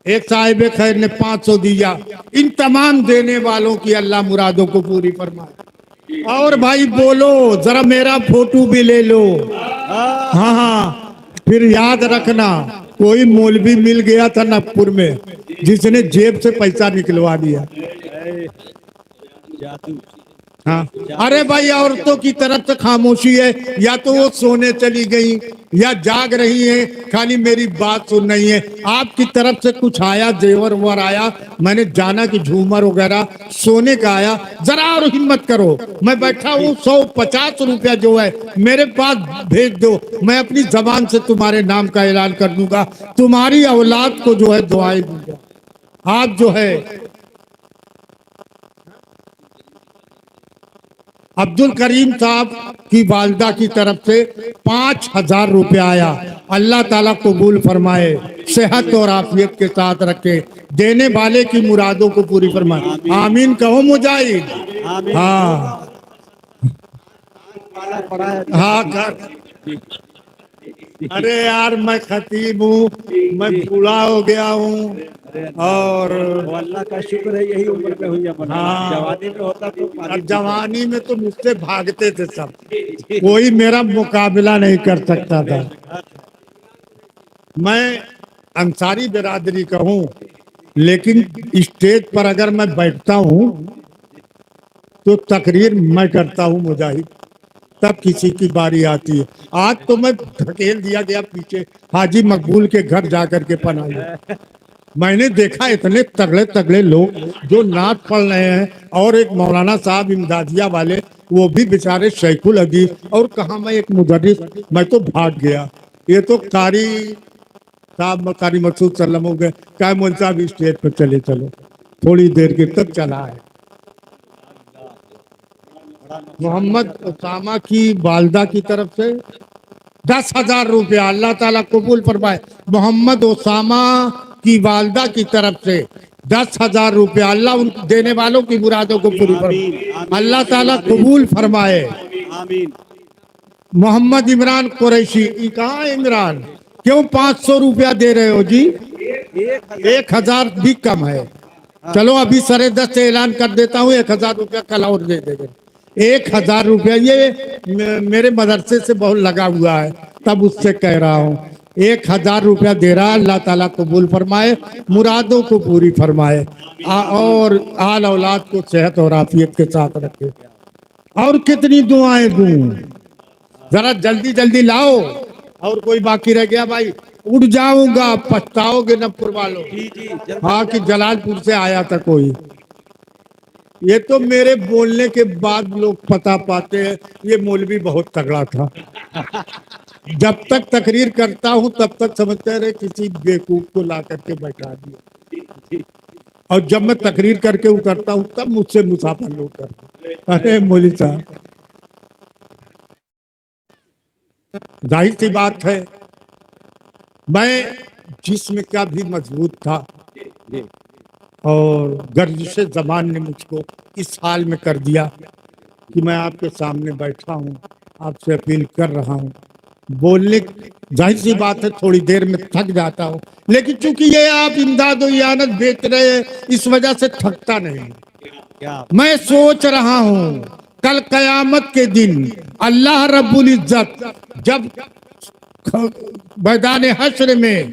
एक साहिब खैर ने 500 दिया। इन तमाम देने वालों की अल्लाह मुरादों को पूरी फरमाए। और भाई बोलो जरा मेरा फोटो भी ले लो। हाँ, हाँ हाँ, फिर याद रखना कोई मौलवी मिल गया था नागपुर में जिसने जेब से पैसा निकलवा दिया। ए, जादू हाँ, अरे भाई औरतों की तरफ से खामोशी है, या तो वो सोने चली गई या जाग रही है, खाली मेरी बात सुन रही है। आपकी तरफ से कुछ आया, जेवर वर आया, मैंने जाना कि झूमर वगैरह सोने का आया। जरा और हिम्मत करो, मैं बैठा हूँ, 150 रुपया जो है मेरे पास भेज दो, मैं अपनी जबान से तुम्हारे नाम का ऐलान कर दूंगा, तुम्हारी औलाद को जो है दुआएं दूंगा। आप जो है अब्दुल करीम साहब की वालदा की तरफ से 5,000 रुपया आया। अल्लाह ताला कबूल फरमाए, सेहत और आफियत के साथ रखे, देने वाले की मुरादों को पूरी फरमाए। आमीन कहो मुजाहिद। आमीन। हाँ वाला पड़ा है। हाँ कर। अरे यार मैं खतीब हूँ, मैं बूढ़ा हो गया हूँ, और वो अल्लाह का शुक्र है यही उम्र में हुई है। हाँ। जवानी में होता तो और पानी जवानी में तो मुझसे भागते थे सब, कोई मेरा मुकाबला नहीं कर सकता था। मैं अंसारी बिरादरी का हूँ, लेकिन स्टेज पर अगर मैं बैठता हूँ तो तकरीर मैं करता हूँ मुजाहिद, तब किसी की बारी आती है। आज तो मैं धकेल दिया गया पीछे, हाजी मकबूल के घर जाकर के पना लिया। मैंने देखा इतने तगड़े तगड़े लोग जो नात पढ़ रहे हैं, और एक मौलाना साहब इमदादिया वाले, वो भी बेचारे शेखुल हदीस, और कहा मैं एक मुदर्रिस, मैं तो भाग गया। ये तो कारी साहब, कारी मकसूद सल्लम हो गए, क्या मौलवी साहब स्टेज पर चले चलो, थोड़ी देर के तक चला है। मोहम्मद उसामा की वालदा की तरफ से 10,000 रुपया, अल्लाह ताला कबूल फरमाए। मोहम्मद उसामा की वालदा की तरफ से 10,000 रुपया, अल्लाह उन देने वालों की मुरादों को पूरी फरमाए, अल्लाह ताला कबूल फरमाए। आमीन। मोहम्मद इमरान कुरैशी, ये कहाँ है इमरान, क्यों 500 रुपया दे रहे हो जी? 1,000 भी कम है। चलो अभी सरे 10 से ऐलान कर देता हूँ, 1,000 रुपया कल और दे देंगे। 1,000 रुपया, ये मेरे मदरसे से बहुत लगा हुआ है, तब उससे कह रहा हूँ। 1,000 रुपया दे रहा, अल्लाह ताला कबूल फरमाए, मुरादों को पूरी फरमाए, और आल औलाद को सेहत और आफियत के साथ रखे। और कितनी दुआएं दूं, जरा जल्दी जल्दी लाओ। और कोई बाकी रह गया भाई? उड़ जाऊंगा, पछताओगे नपुर वालों। जी जी जल्दी। हाँ कि जलालपुर से आया था कोई। ये तो मेरे बोलने के बाद लोग पता पाते हैं ये मौलवी बहुत तगड़ा था। जब तक तकरीर करता हूँ तब तक समझते रहे किसी बेवकूफ को ला करके बैठा दिया, और जब मैं तकरीर करके उतरता हूँ तब मुझसे मुसाफा लोग करते। अरे मौलवी साहब, जाहिर सी बात है मैं जिस्म का भी मजबूत था, और गर्दिश ज़बान ने मुझको इस हाल में कर दिया कि मैं आपके सामने बैठा हूँ, आपसे अपील कर रहा हूँ। बोलने, जाहिर सी बात है थोड़ी देर में थक जाता हूँ, लेकिन चूंकि ये आप इमदाद और इयानत बेच रहे हैं, इस वजह से थकता नहीं। क्या मैं सोच रहा हूँ कल कयामत के दिन अल्लाह रब्बुल इज्जत जब मैदान हश्र में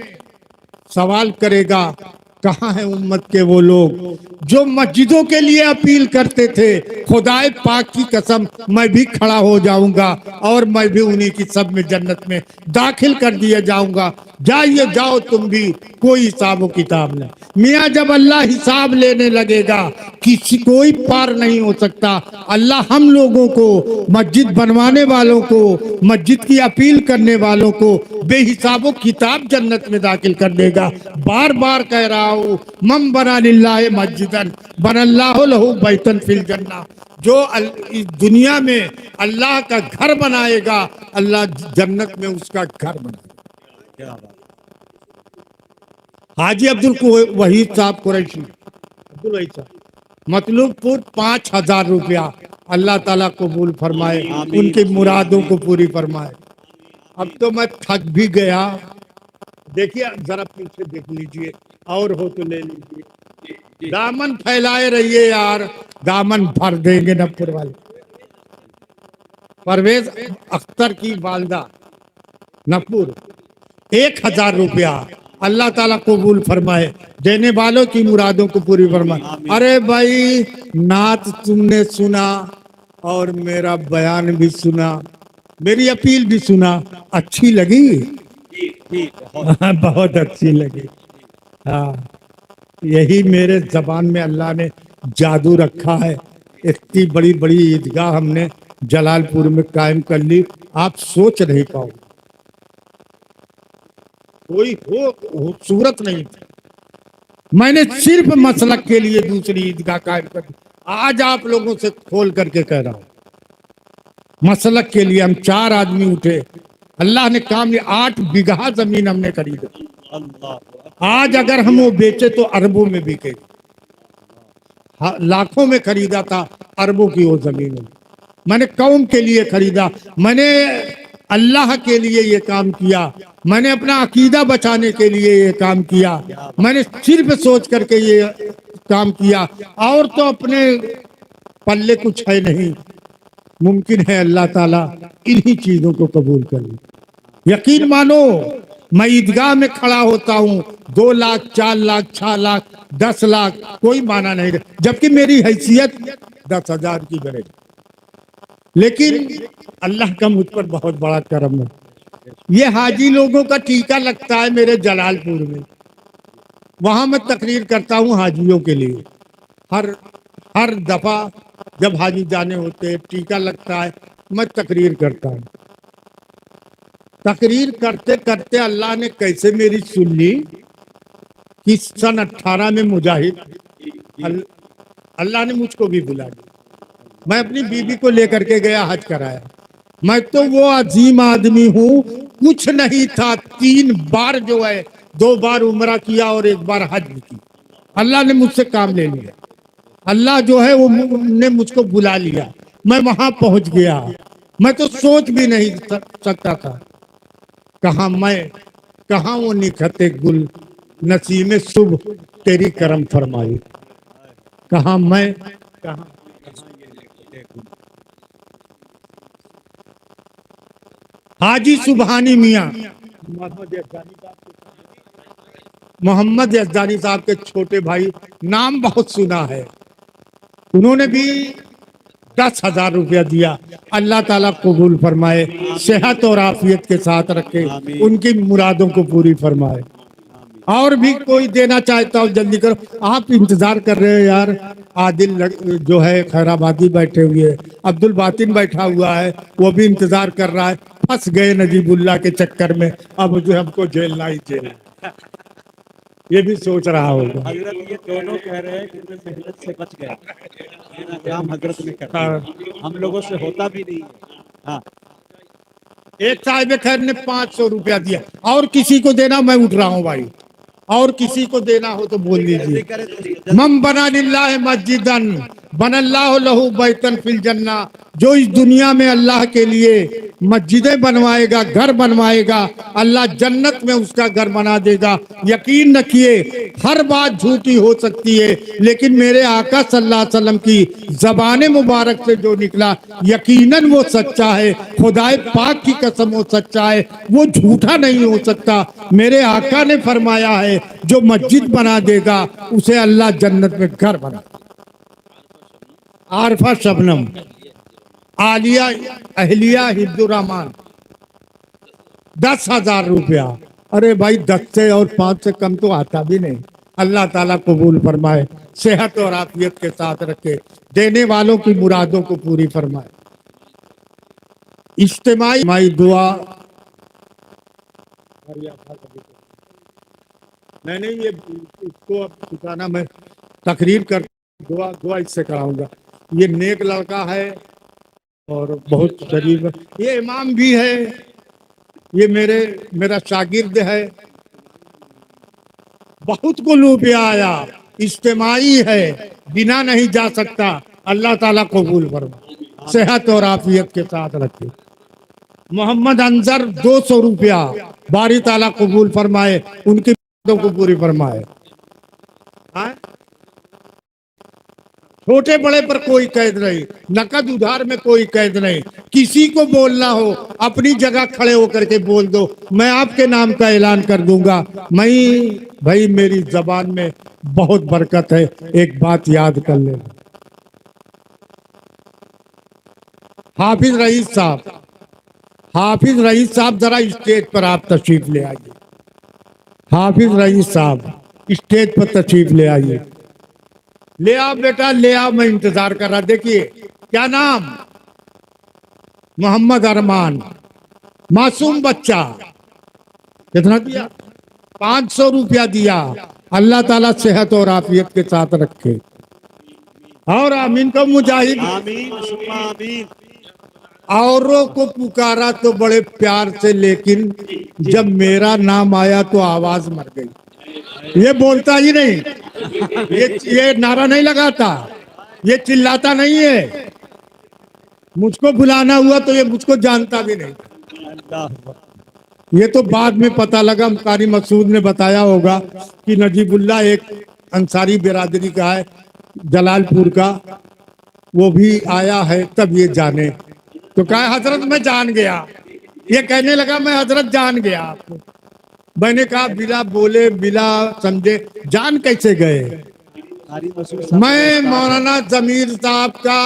सवाल करेगा, कहाँ है उम्मत के वो लोग जो मस्जिदों के लिए अपील करते थे? खुदाए पाक की कसम मैं भी खड़ा हो जाऊंगा और मैं भी उन्हीं की सब में जन्नत में दाखिल कर दिया जाऊंगा। जाइए जाओ तुम भी, कोई हिसाब किताब नहीं। मियाँ जब अल्लाह हिसाब लेने लगेगा किसी कोई पार नहीं हो सकता। अल्लाह हम लोगों को, मस्जिद बनवाने वालों को, मस्जिद की अपील करने वालों को बेहिसाबो किताब जन्नत में दाखिल कर देगा। बार बार कह रहा हूँ, मम बना लिल्लाह मस्जिदन बनल्लाहु लहू बैतन फिल जन्नह। जो इस दुनिया में अल्लाह का घर बनाएगा, अल्लाह जन्नत में उसका घर बनाएगा। क्या बात। हाजी अब्दुल वहीद साहब कुरैशी, अब्दुल वहीद साहब, मतलूबपुर 5,000 रुपया, अल्लाह ताला कबूल फरमाए, उनकी मुरादों को पूरी फरमाए। अब तो मैं थक भी गया। देखिए जरा पीछे देख लीजिए, और हो तो ले लीजिए। दामन फैलाए रहिए यार, दामन भर देंगे नपुर वाले। परवेज अख्तर की वालदा नकपुर 1,000 रुपया। अल्लाह ताला कबूल फरमाए, देने वालों की मुरादों को पूरी फरमाए। अरे भाई, नात तुमने सुना और मेरा बयान भी सुना, मेरी अपील भी सुना, अच्छी लगी? बहुत अच्छी लगी। हाँ, यही मेरे जबान में अल्लाह ने जादू रखा है। इतनी बड़ी बड़ी ईदगाह हमने जलालपुर में कायम कर ली, आप सोच नहीं पाओ, कोई हो सूरत नहीं। मैंने सिर्फ मसलक के लिए दूसरी ईदगाह कायम कर दी। आज आप लोगों से खोल करके कह रहा हूं, मसलक के लिए हम 4 आदमी उठे, अल्लाह ने काम लिया। 8 बीघा जमीन हमने खरीदा। आज अगर हम वो बेचे तो अरबों में बिकेगी। लाखों में खरीदा था, अरबों की वो जमीन है। मैंने कौम के लिए खरीदा, मैंने अल्लाह के लिए ये काम किया, मैंने अपना अकीदा बचाने के लिए ये काम किया, मैंने सिर्फ सोच करके ये काम किया, और तो अपने पल्ले कुछ है नहीं। मुमकिन है अल्लाह ताला इन्हीं चीजों को कबूल कर ले। यकीन मानो, मैं ईदगाह में खड़ा होता हूँ, 2 लाख 4 लाख 6 लाख 10 लाख कोई माना नहीं, जबकि मेरी हैसियत 10,000 की बने। लेकिन अल्लाह का मुझ पर बहुत बड़ा करम है। ये हाजी लोगों का टीका लगता है मेरे जलालपुर में, वहां मैं तकरीर करता हूँ हाजियों के लिए। हर दफा जब हाजी जाने होते, टीका लगता है, मैं तकरीर करता हूँ। तकरीर करते करते अल्लाह ने कैसे मेरी सुन ली कि सन 18 में मुजाहिद अल्लाह ने मुझको भी बुला लिया। मैं अपनी बीबी को लेकर के गया, हज कराया। मैं तो वो अजीम आदमी हूँ, कुछ नहीं था, 3 बार जो है, 2 बार उम्रा किया और 1 बार हज भी की। अल्लाह ने मुझसे काम ले लिया। अल्लाह जो है वो ने मुझको बुला लिया, मैं वहां पहुंच गया। मैं तो सोच भी नहीं सकता था, कहा वो निखते गुल, नसीम सुबह तेरी करम फरमाई। कहा मैं, कहा हाजी सुबहानी मियाँ मोहम्मद यज़दानी साहब के छोटे भाई, नाम बहुत सुना है, उन्होंने भी 10,000 रुपया दिया। अल्लाह ताला कबूल फरमाए, सेहत और आफियत के साथ रखे, उनकी मुरादों को पूरी फरमाए। और भी कोई देना चाहता हो जल्दी करो, आप इंतजार कर रहे हो यार। आदिल जो है खैराबादी बैठे हुए, अब्दुल बातिन बैठा हुआ है, वो भी इंतजार कर रहा है। फंस गए नजीबुल्लाह के चक्कर में, अब जो हमको झेलना ही झेलना, ये भी सोच रहा होगा। हजरत ये दोनों कह रहे हैं कि मैं मेहनत से बच गया, इंतजाम हजरत ने कर दिया, हम लोगों से होता भी नहीं है। हाँ, एक साहिब खैर ने 500 रुपया दिया, और किसी को देना, मैं उठ रहा हूँ भाई, और किसी को देना हो तो बोल दीजिए। मम बना लिल्लाह मस्जिदन बनल्लाहु लहू बैतन फिल जन्ना, जो इस दुनिया में अल्लाह के लिए मस्जिदें बनवाएगा, घर बनवाएगा, अल्लाह जन्नत में उसका घर बना देगा। यकीन रखिए, हर बात झूठी हो सकती है, लेकिन मेरे आका सल्लल्लाहु अलैहि वसल्लम की ज़बान मुबारक से जो निकला, यकीनन वो सच्चा है। खुदाए पाक की कसम, वो सच्चा है, वो झूठा नहीं हो सकता। मेरे आका ने फरमाया है, जो मस्जिद बना देगा उसे अल्लाह जन्नत में घर बना। आरफा शबनम, आलिया अहलिया हिब्दुर्रहमान, 10,000 रुपया। अरे भाई, 10 से और 5 से कम तो आता भी नहीं। अल्लाह ताला कबूल फरमाए, सेहत और आफियत के साथ रखे, देने वालों की मुरादों को पूरी फरमाए। इज्तिमाई दुआ, मैंने ये इसको अब ठिकाना मैं तकरीर कर, दुआ इससे कराऊंगा। ये नेक लड़का है और बहुत शरीफ है, ये इमाम भी है, ये मेरा शागिर्द है। बहुत को लूपिया आया, इज्तिमाई है, बिना नहीं जा सकता। अल्लाह ताला कबूल फरमाए, सेहत और आफियत के साथ रखे। मोहम्मद अंजर 200 रुपया, बारी ताला कबूल फरमाए, उनकी को पूरी फरमाए। छोटे बड़े पर कोई कैद नहीं, नकद उधार में कोई कैद नहीं। किसी को बोलना हो अपनी जगह खड़े होकर के बोल दो, मैं आपके नाम का ऐलान कर दूंगा। मैं भाई मेरी जबान में बहुत बरकत है। एक बात याद कर लेना, हाफिज रईस साहब, हाफिज रईस साहब जरा स्टेज पर आप तशरीफ ले आइए। हाफिज रईस साहब स्टेज पर तशरीफ ले आइए। ले आओ बेटा, ले आओ, मैं इंतजार कर रहा। देखिए क्या नाम, मोहम्मद अरमान, मासूम बच्चा। कितना दिया? 500 रुपया दिया। अल्लाह ताला सेहत और आफियत के साथ रखे। और आमीन को मुजाहिद। आमीन सुम्मा आमीन। औरों को पुकारा तो बड़े प्यार से, लेकिन जब मेरा नाम आया तो आवाज मर गई। ये बोलता ही नहीं, ये नारा नहीं लगाता, ये चिल्लाता नहीं है। मुझको बुलाना हुआ तो ये मुझको जानता भी नहीं। अल्लाह ये तो बाद में पता लगा, कारी मसूद ने बताया होगा कि नजीबुल्लाह एक अंसारी बिरादरी का है, जलालपुर का, वो भी आया है, तब ये जाने। तो कहा हजरत मैं जान गया। ये कहने लगा मैं हजरत जान गया आपको। मैंने कहा बिला बोले बिला समझे जान कैसे गए? कारी मसूद साहब मैं मौलाना जमीर साहब का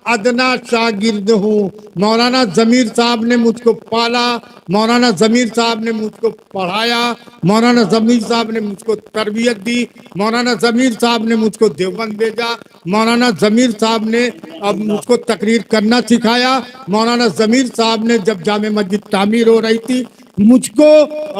अदना शागिर्द हूँ। मौलाना जमीर साहब ने मुझको पाला, मौलाना जमीर साहब ने मुझको पढ़ाया, मौलाना जमीर साहब ने मुझको तरबियत दी, मौलाना जमीर साहब ने मुझको देवबंद भेजा, मौलाना जमीर साहब ने अब मुझको तकरीर करना सिखाया, मौलाना जमीर साहब ने जब जामे मस्जिद तामीर हो रही थी मुझको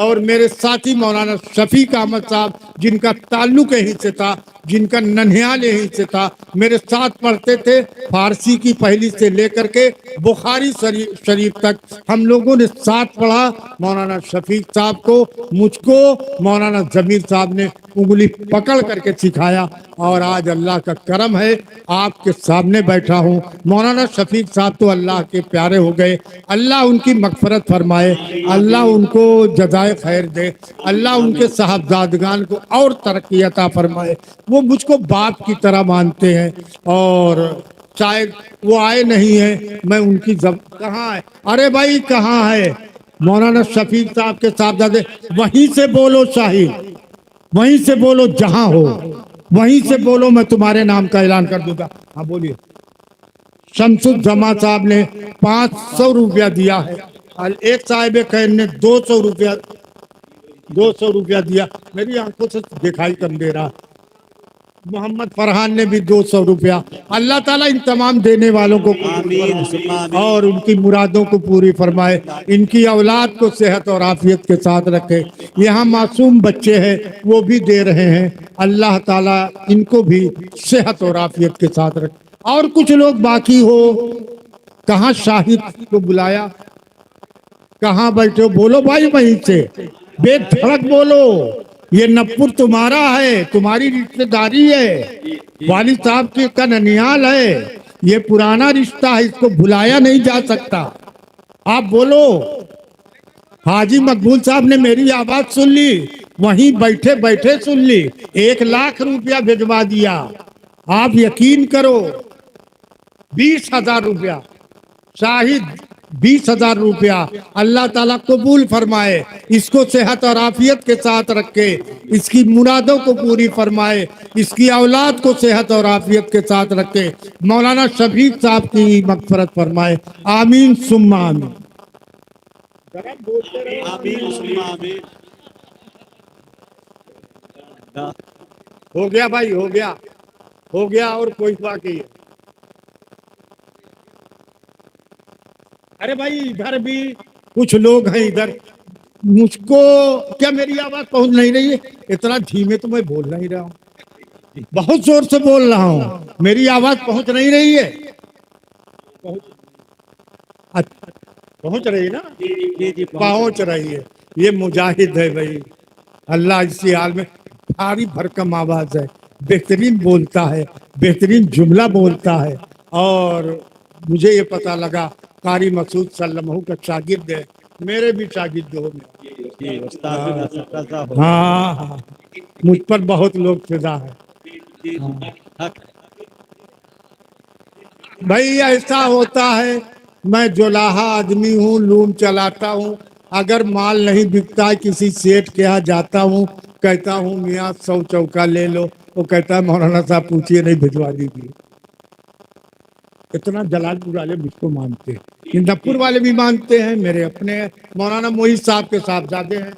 और मेरे साथी मौलाना शफीक अहमद साहब, जिनका ताल्लुक यहीं से था, जिनका नन्ह्याल यहीं से था, मेरे साथ पढ़ते थे। फारसी की पहली से लेकर के बुखारी शरीफ तक हम लोगों ने साथ पढ़ा। मौलाना शफीक साहब को मुझको मौलाना जमीर साहब ने उंगली पकड़ करके सिखाया और आज अल्लाह का करम है आपके सामने बैठा हूँ। मौलाना शफीक साहब तो अल्लाह के प्यारे हो गए, अल्लाह उनकी मगफरत फरमाए, अल्लाह उनको जज़ाए खैर दे, अल्लाह उनके साहबजादगान को और तरक्की अता फरमाए। वो मुझको बाप की तरह मानते हैं और शायद वो आए नहीं है, मैं उनकी कहाँ है? अरे भाई कहाँ है मौलाना शफीक साहब के साहबजादे? वहीं से बोलो शाहिद, वहीं से बोलो, जहां हो वहीं से बोलो, मैं तुम्हारे नाम का ऐलान कर दूंगा। हाँ बोलिए। शमसुद्दमा साहब ने 500 रुपया दिया है और एक साहिब खैर ने 200 रुपया दिया। मेरी आंखों से दिखाई कम दे रहा। मोहम्मद फरहान ने भी 200 रुपया। अल्लाह ताला इन तमाम देने वालों को आमीन सुम्मा आमीन। और उनकी मुरादों को पूरी फरमाए, इनकी औलाद को सेहत और आफियत के साथ रखे। यहाँ मासूम बच्चे हैं वो भी दे रहे हैं, अल्लाह ताला इनको भी सेहत और आफियत के साथ रखे। और कुछ लोग बाकी हो, कहाँ शाहिद को बुलाया, कहाँ बैठे हो? बोलो भाई वहीं से बेधड़क बोलो। ये नपुर तुम्हारा है, तुम्हारी रिश्तेदारी है, वालिद साहब के का ननियाल है, ये पुराना रिश्ता है, इसको भुलाया नहीं जा सकता। आप बोलो। हाजी मकबूल साहब ने मेरी आवाज सुन ली, वहीं बैठे बैठे सुन ली, 1 लाख रुपया भिजवा दिया। आप यकीन करो 20,000 रुपया शाहिद, 20,000 रुपया। अल्लाह ताला कबूल फरमाए, इसको सेहत और आफियत के साथ रखे, इसकी मुरादों को पूरी फरमाए, इसकी औलाद को सेहत और आफियत के साथ रखे। मौलाना शफीक साहब की मगफरत फरमाए। आमीन सुम्मा आमीन। आमीन सुम्मा आमीन। हो गया भाई, हो गया, हो गया। और कोई बाकी है? अरे भाई इधर भी कुछ लोग हैं, इधर मुझको क्या मेरी आवाज पहुंच नहीं रही है? इतना धीमे तो मैं बोल नहीं रहा हूँ, बहुत जोर से बोल रहा हूँ, मेरी आवाज पहुंच नहीं रही है? अच्छा, पहुंच रही है ना? जी जी पहुंच रही है। ये मुजाहिद है भाई, अल्लाह इसी हाल में, भारी भरकम आवाज है, बेहतरीन बोलता है, बेहतरीन जुमला बोलता है। और मुझे ये पता लगा कारी मसूद सल्लमहू का शागिर्द है, मेरे भी शागिर्द हो। जी उस्ताद भी रज़ा हो। हाँ हाँ, मुझ पर बहुत लोग फिदा है। जी हक है। भाई ऐसा होता है, मैं जोलाहा आदमी हूँ, लूम चलाता हूँ। अगर माल नहीं बिकता है, किसी सेठ के यहाँ जाता हूँ, कहता हूँ मियाँ 100 चौका ले लो, वो कहता है मौलाना साहब पूछिए नहीं भिजवा दीजिए। इतना जलालपुर वाले मुझको मानते हैं, इंदपुर वाले भी मानते हैं, मेरे अपने मौलाना मोहित साहब के साहबजादे हैं।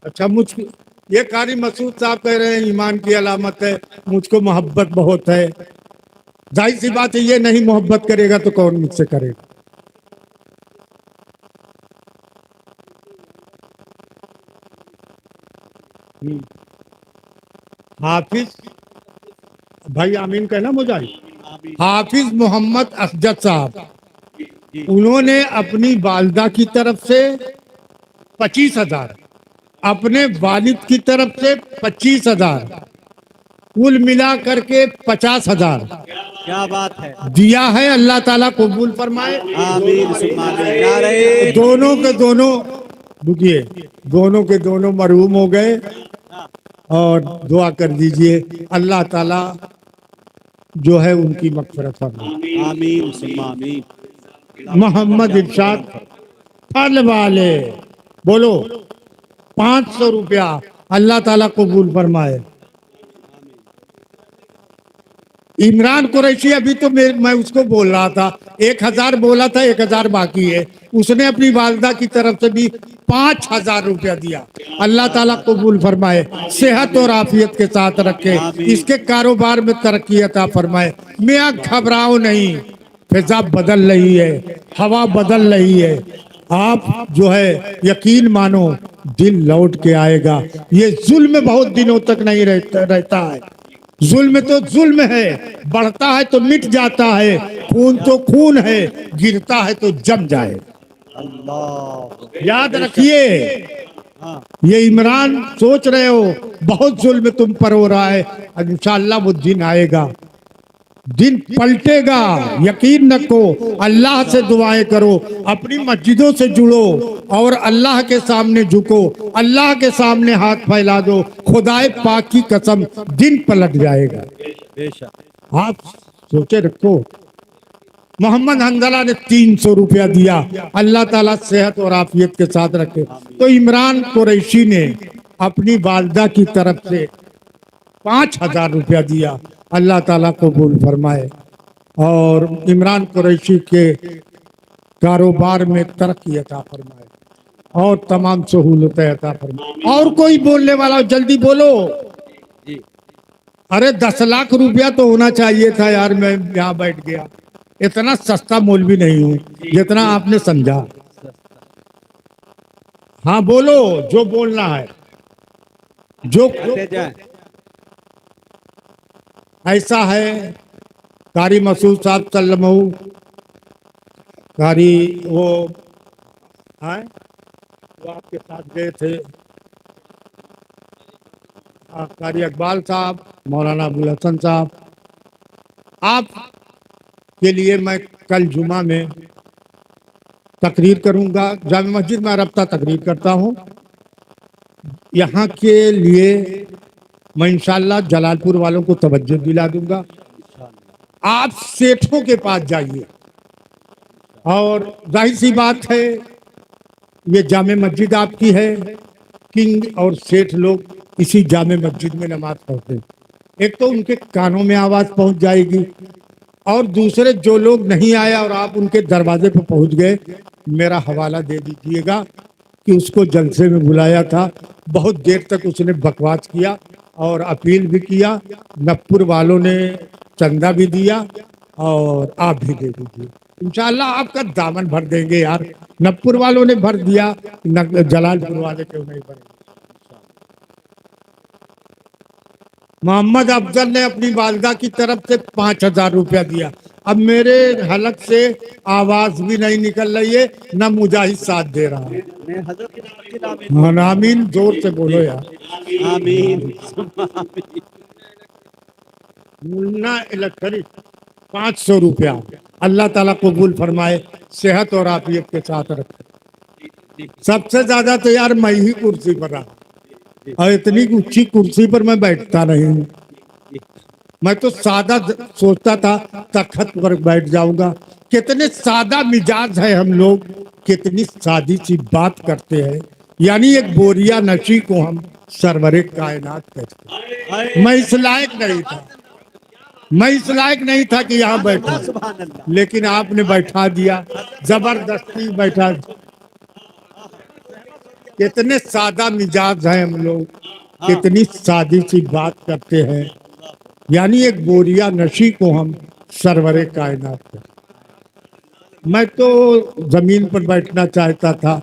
अच्छा, मुझको ये कारी मसूद साहब कह रहे हैं ईमान की अलामत है, मुझको मोहब्बत बहुत है। जाहिर सी बात है, ये नहीं मोहब्बत करेगा तो कौन मुझसे करेगा। हम्म। हाफिज भाई आमीन कहना मुजाहिद, आमीन। हाफिज मोहम्मद असजद साहब, जी उन्होंने अपनी वालदा की तरफ से 25,000, अपने वालिद की तरफ से 25,000, कुल मिला करके 50,000 क्या बात है। दिया है। अल्लाह ताला कबूल फरमाए। आमीन सुम्मा आमीन। नारे दोनों के तकबीर। दोनों, रुकिए, दोनों के दोनों मरहूम हो गए। हाँ, और दुआ कर दीजिए अल्लाह ताला जो है उनकी मगफिरत फरमाए। आमीन सुम्मा आमीन। मोहम्मद इरशाद फल वाले, बोलो 500 रुपया, अल्लाह ताला कबूल फरमाए। इमरान कुरैशी, अभी तो मैं उसको बोल रहा था, 1,000 बोला था, 1,000 बाकी है। उसने अपनी वालदा की तरफ से भी 5,000 रुपया दिया। अल्लाह ताला कबूल फरमाए, सेहत और आफियत के साथ रखे, इसके कारोबार में तरक्की अता फरमाए। मियाँ घबराओ नहीं, फिजा बदल रही है, हवा बदल रही है। आप जो है यकीन मानो, दिल लौट के आएगा। ये जुल्म बहुत दिनों तक नहीं रहता है। जुल्म तो जुल्म है, बढ़ता है तो मिट जाता है, खून तो खून है, गिरता है तो जम जाए। अल्लाह याद बेशक। रखिए, हाँ ये इमरान सोच रहे हो बहुत जुल्म तुम पर हो रहा है, इंशाअल्लाह वो दिन आएगा, दिन पलटेगा। यकीन रखो, अल्लाह से दुआएं करो, अपनी मस्जिदों से जुड़ो और अल्लाह के सामने झुको, अल्लाह के सामने हाथ फैला दो। खुदाए पाक की कसम, दिन पलट जाएगा। बेशक। आप सोचे रखो। मोहम्मद हंजला ने 300 रुपया दिया, अल्लाह ताला सेहत और आफियत के साथ रखे। तो इमरान कुरैशी ने अपनी वालदा की तरफ से 5,000 रुपया दिया, अल्लाह ताला कबूल फरमाए और इमरान कुरैशी के कारोबार में तरक्की अता फरमाए और तमाम सहूलतें अता फरमाए। और कोई बोलने वाला हो, जल्दी बोलो। जी अरे 10 लाख रुपया तो होना चाहिए था यार, मैं यहाँ बैठ गया। इतना सस्ता मौलवी नहीं हूँ जितना आपने समझा। हाँ बोलो, जो बोलना है, जो कहते जाए। ऐसा है। कारी मसूद साहब सल्लमहू, कारी वो है, वो आपके साथ गए थे, कारी इकबाल साहब, मौलाना अबुल हसन साहब। आप के लिए मैं कल जुमा में तकरीर करूंगा, जामा मस्जिद में रफ्ता तकरीर करता हूं। यहाँ के लिए मैं इंशाल्लाह जलालपुर वालों को तवज्जो दिला दूंगा। आप सेठों के पास जाइए, और जाहिर सी बात है ये जामे मस्जिद आपकी है, किंग और सेठ लोग इसी जामे मस्जिद में नमाज पढ़ते हैं। एक तो उनके कानों में आवाज पहुंच जाएगी, और दूसरे जो लोग नहीं आए और आप उनके दरवाजे पर पहुंच गए, मेरा हवाला दे दीजिएगा कि उसको जलसे में बुलाया था, बहुत देर तक उसने बकवास किया और अपील भी किया। नपुर वालों ने चंदा भी दिया और आप भी दे दीजिए, इंशाल्लाह आपका दामन भर देंगे यार। नपुर वालों ने भर दिया, जलालपुर वाले क्यों नहीं भरेंगे। मोहम्मद अफजल ने अपनी वालदा की तरफ से 5,000 रुपया दिया। अब मेरे हलक से आवाज भी नहीं निकल रही है, न मुजाहिद साथ दे रहा है। मैं हजरत के नाम के नाम हाँ, आमीन जोर से बोलो यार। आमीन सुम्मा आमीन। मुन्ना इलेक्ट्रिक 500 रुपया, अल्लाह ताला कबूल फरमाए, सेहत और आफियत के साथ रखे। सबसे ज्यादा तो यार मैं ही कुर्सी पर रहा, और इतनी ऊंची कुर्सी पर मैं बैठता नहीं हूँ। मैं तो सादा सोचता था तखत पर बैठ जाऊंगा। कितने सादा मिजाज है हम लोग, कितनी सादी सी बात करते हैं। यानी एक बोरिया नशी को हम सरवरे कायनात कहते हैं। मैं इस लायक नहीं था, मैं इस लायक नहीं था कि यहाँ बैठा, सुभान अल्लाह। लेकिन आपने बैठा दिया, जबरदस्ती बैठा। कितने सादा मिजाज हैं हम लोग, कितनी सादी सी बात करते हैं। यानी एक बोरिया नशी को हम सरवरे कायनात कहते हैं। मैं तो जमीन पर बैठना चाहता था,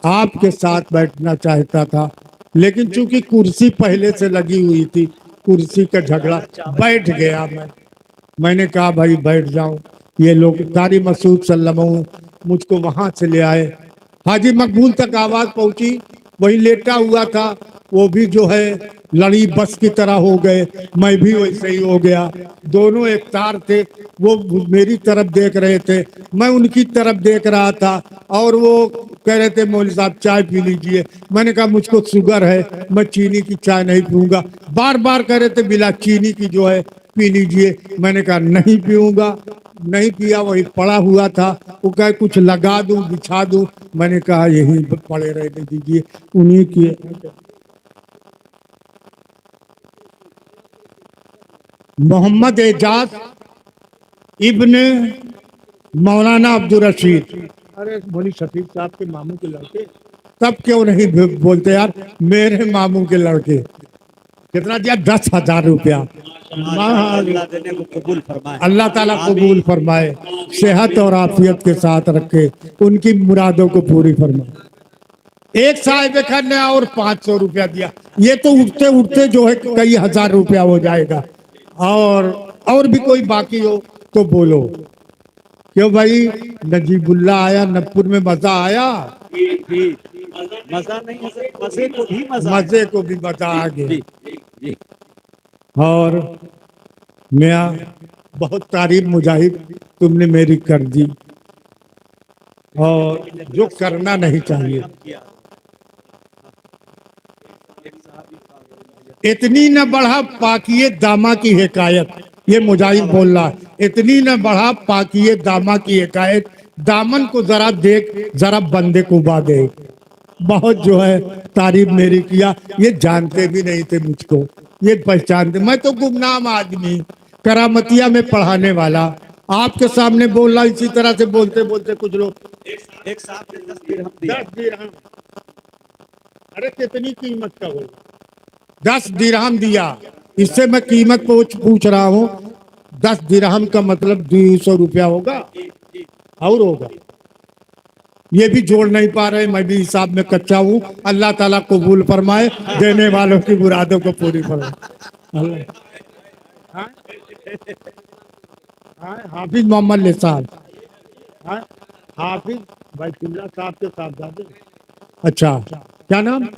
आपके साथ बैठना चाहता था, लेकिन चूंकि कुर्सी पहले से लगी हुई थी, कुर्सी का झगड़ा, बैठ गया मैंने कहा भाई बैठ जाओ। ये लोग कारी मसूद सल्लल्लाहु मुझको वहां से ले आए, हाजी मकबूल तक आवाज पहुंची, वही लेटा हुआ था, वो भी जो है लड़ी बस की तरह हो गए, मैं भी वैसे ही हो गया। दोनों एक तार थे, वो मेरी तरफ देख रहे थे, मैं उनकी तरफ देख रहा था, और वो कह रहे थे मौलवी साहब चाय पी लीजिए। मैंने कहा मुझको शुगर है, मैं चीनी की चाय नहीं पीऊंगा। बार बार कह रहे थे बिना चीनी की जो है पी लीजिए। मैंने कहा नहीं पीऊंगा, नहीं पिया, वही पड़ा हुआ था। वो कहे कुछ लगा दूं, बिछा दूं। मैंने कहा यहीं पड़े रहने दीजिए। उन्हीं की मोहम्मद एजाज इब्न मौलाना अब्दुल रशीद। अरे बोली शफीक साहब के मामू के लड़के, तब क्यों नहीं बोलते यार, मेरे मामू के लड़के। कितना दिया? 10,000 रुपया। अल्लाह देने को कबूल फरमाए। अल्लाह ताला कबूल फरमाए, सेहत और आफियत के साथ रखे, उनकी मुरादों को पूरी फरमाए। एक साहिब खान ने और 500 रुपया दिया। ये तो उठते उठते जो है कई हजार रुपया हो जाएगा। और भी कोई बाकी हो तो बोलो। क्यों भाई, नजीबुल्ला आया नबपुर में, मजा आया? जी, मजा नहीं है, मजे को भी मजा है। मजे को भी मजा आ गया। जी, जी। और मैं बहुत तारीफ मुजाहिद तुमने मेरी कर दी, और जो करना नहीं चाहिए। इतनी न बढ़ा पाकिए दामा की हिकायत, ये मुजाहिद बोल रहा है, इतनी न बढ़ा पाकिए दामा की हिकायत, दामन को जरा देख, जरा बंदे को बा दे। बहुत जो है तारीफ मेरी किया। ये जानते भी नहीं थे मुझको, ये पहचानते। मैं तो गुमनाम आदमी, करामतिया में पढ़ाने वाला, आपके सामने बोल रहा, इसी तरह से बोलते बोलते कुछ लोग। एक साहब ने 10 दिरहम दिया। 10 दिरहम, अरे कितनी कीमत का हो? 10 दिरहम दिया। इससे मैं कीमत पूछ रहा हूँ। 10 दिरहम का मतलब 200 रुपया होगा, और होगा। ये भी जोड़ नहीं पा रहे, मैं भी हिसाब में कच्चा हूँ। अल्लाह ताला कबूल फरमाए, देने वालों की मुरादों को पूरी फरमाए। हाफिज मोहम्मद निसार, हाफिज बैतुल्लाह साहब के साहबजादे। अच्छा, क्या नाम?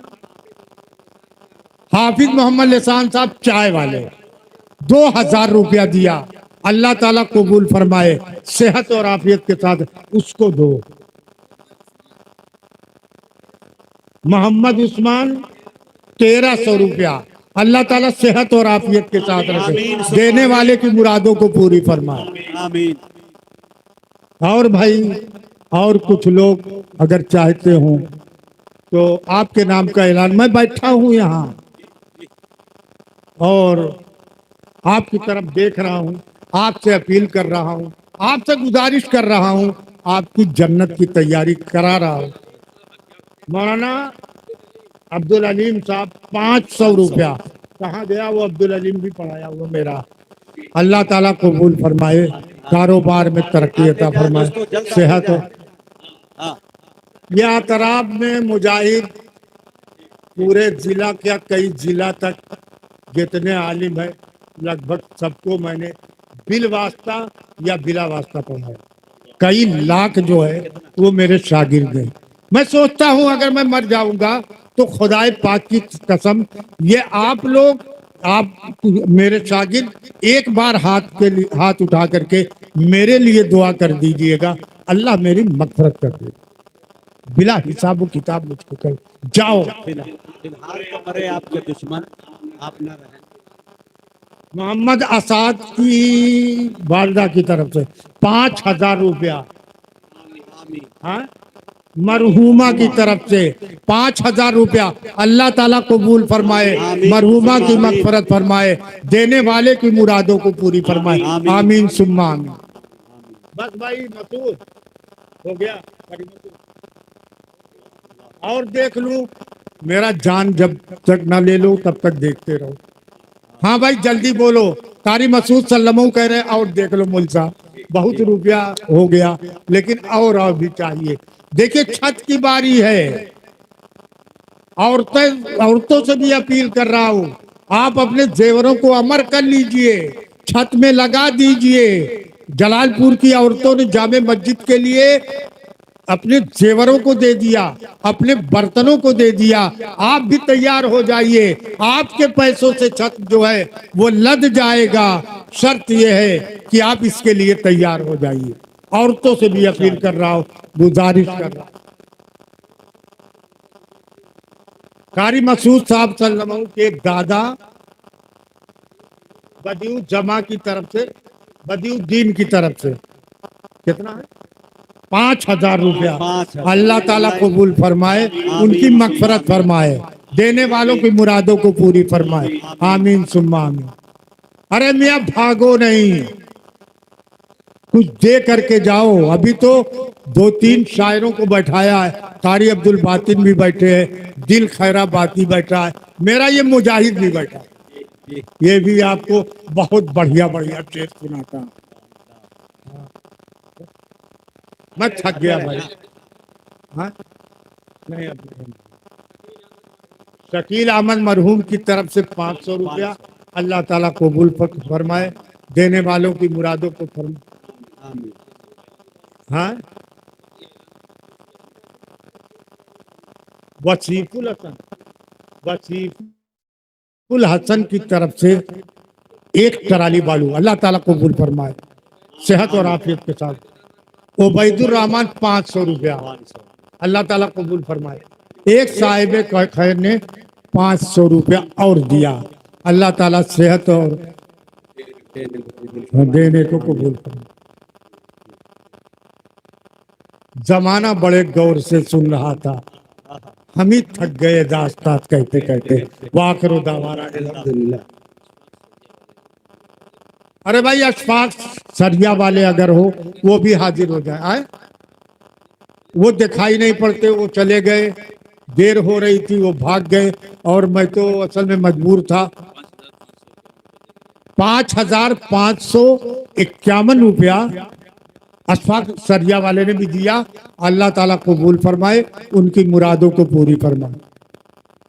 हाफिज मोहम्मद लिसान साहब चाय वाले। 2,000 रुपया दिया। अल्लाह ताला कबूल फरमाए, सेहत और आफियत के साथ उसको दो। मोहम्मद उस्मान 1,300 रुपया। अल्लाह ताला सेहत और आफियत के साथ रखे, देने वाले की मुरादों को पूरी फरमाए। आमीन। और भाई, और कुछ लोग अगर चाहते हो तो आपके नाम का ऐलान, मैं बैठा हूं यहाँ और आपकी तरफ देख रहा हूं, आपसे अपील कर रहा हूं, आपसे गुजारिश कर रहा हूं, आपकी जन्नत की तैयारी करा रहा हूं। मौलाना अब्दुल अलीम साहब 500 रुपया। कहाँ गया वो अब्दुल अलीम? भी पढ़ाया हुआ मेरा। अल्लाह ताला कबूल फरमाए, कारोबार में तरक्की अता फरमाए, सेहत हो। यह तराब में मुजाहिद पूरे जिला, क्या कई जिला तक जितने आलिम है, लगभग सबको मैंने बिल वास्ता या बिला वास्ता पढ़ाया। कई लाख जो है वो मेरे शागिर्द हैं। मैं सोचता हूं अगर मैं मर जाऊंगा तो खुदाए पाक की कसम, ये आप लोग, आप मेरे शागिर्द एक बार हाथ उठा करके मेरे लिए दुआ कर दीजिएगा, अल्लाह मेरी मगफरत कर दे। बिला हिसाब किताब मुझको कर जाओ। फिलहाल तो मरे आपके दुश्मन, आप न रहें। मोहम्मद आसाद की वालदा की तरफ से 5,000 रुपया। आमीन। हाँ, मरहुमा की तरफ से 5,000 रुपया। अल्लाह ताला कबूल फरमाए, आमीन। मरहुमा की आमीन। मगफरत फरमाए, देने वाले की मुरादों को पूरी फरमाए। आमीन। आमीन सुम्मा आमीन। बस भाई मसूद हो गया। और देख लूं, मेरा जान जब तक ना ले लो तब तक देखते रहो। हाँ भाई जल्दी बोलो। कारी मसूद सल्लमो कह रहे और देख लो मुल साहब, बहुत रुपया हो गया लेकिन और भी चाहिए। देखिए छत की बारी है, औरतों से भी अपील कर रहा हूँ, आप अपने जेवरों को अमर कर लीजिए, छत में लगा दीजिए। जलालपुर की औरतों ने जामे मस्जिद के लिए अपने जेवरों को दे दिया, अपने बर्तनों को दे दिया। आप भी तैयार हो जाइए, आपके पैसों से छत जो है वो लद जाएगा। शर्त यह है कि आप इसके लिए तैयार हो जाइए। औरतों से भी अपील कर रहा हूँ, गुजारिश कर रहा हूँ। कारी मसूद साहब सल्लल्लाहु के दादा बदियू जमा की तरफ से, बदियुद्दीन की तरफ से कितना है? 5,000 रुपया। 5,000। अल्लाह ताला कबूल फरमाए, उनकी मगफरत फरमाए, देने वालों की मुरादों को पूरी फरमाए। आमीन सुम्मा आमीन। अरे मियाँ भागो नहीं, कुछ दे करके जाओ। अभी तो 2-3 शायरों को बैठाया है, कारी अब्दुल बातिन भी बैठे हैं, दिल खैराबाती बैठा है, मेरा ये मुजाहिद भी बैठा है। ये भी आपको बहुत बढ़िया बढ़िया शेर सुनाता है। मैं थक गया भाई। हाँ नहीं, अब नहीं। शकील अहमद मरहूम की तरफ से 500 रुपया। अल्लाह ताला कबूल फरमाए, देने वालों की मुरादों को फरमाए। आमीन। हाँ, वसीफुल हसन, वसीफुल हसन की तरफ से 1 ट्राली बालू। अल्लाह ताला कबूल फरमाए, सेहत और आफियत के साथ। उबैदुर रहमान 500 रुपया। अल्लाह ताला कबूल फरमाए। एक साहिब खैर ने 500 रुपया और दिया। अल्लाह ताला सेहत और देने को कबूल फरमाए। जमाना बड़े गौर से सुन रहा था, हम ही थक गए दास्तान कहते कहते। वाखिर दावाना अल्हम्दुलिल्लाह। अरे भाई अशफाक सरिया वाले अगर हो वो भी हाजिर हो जाए। आए, वो दिखाई नहीं पड़ते, वो चले गए, देर हो रही थी वो भाग गए और मैं तो असल में मजबूर था। 5,551 रुपया अशफाक सरिया वाले ने भी दिया। अल्लाह ताला कबूल फरमाए, उनकी मुरादों को पूरी फरमाए।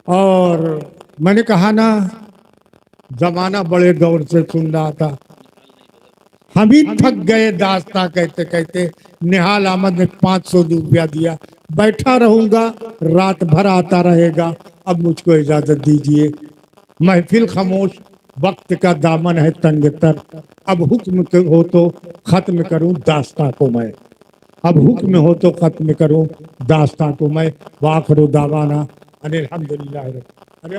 और मैंने कहा ना, जमाना बड़े गौर से सुन रहा था, हम ही थक गए दास्ता कहते कहते। निहाल अहमद ने 500 रुपया दिया। बैठा रहूंगा, रात भर आता रहेगा, अब मुझको इजाजत दीजिए। महफिल खामोश, वक्त का दामन है तंग तर, अब हुक्म हो तो खत्म करूं दास्ता को मैं, अब हुक्म हो तो खत्म करूं दास्ता को मैं। वाखिर दावाना अनिल हम्दुलिल्लाह। अरे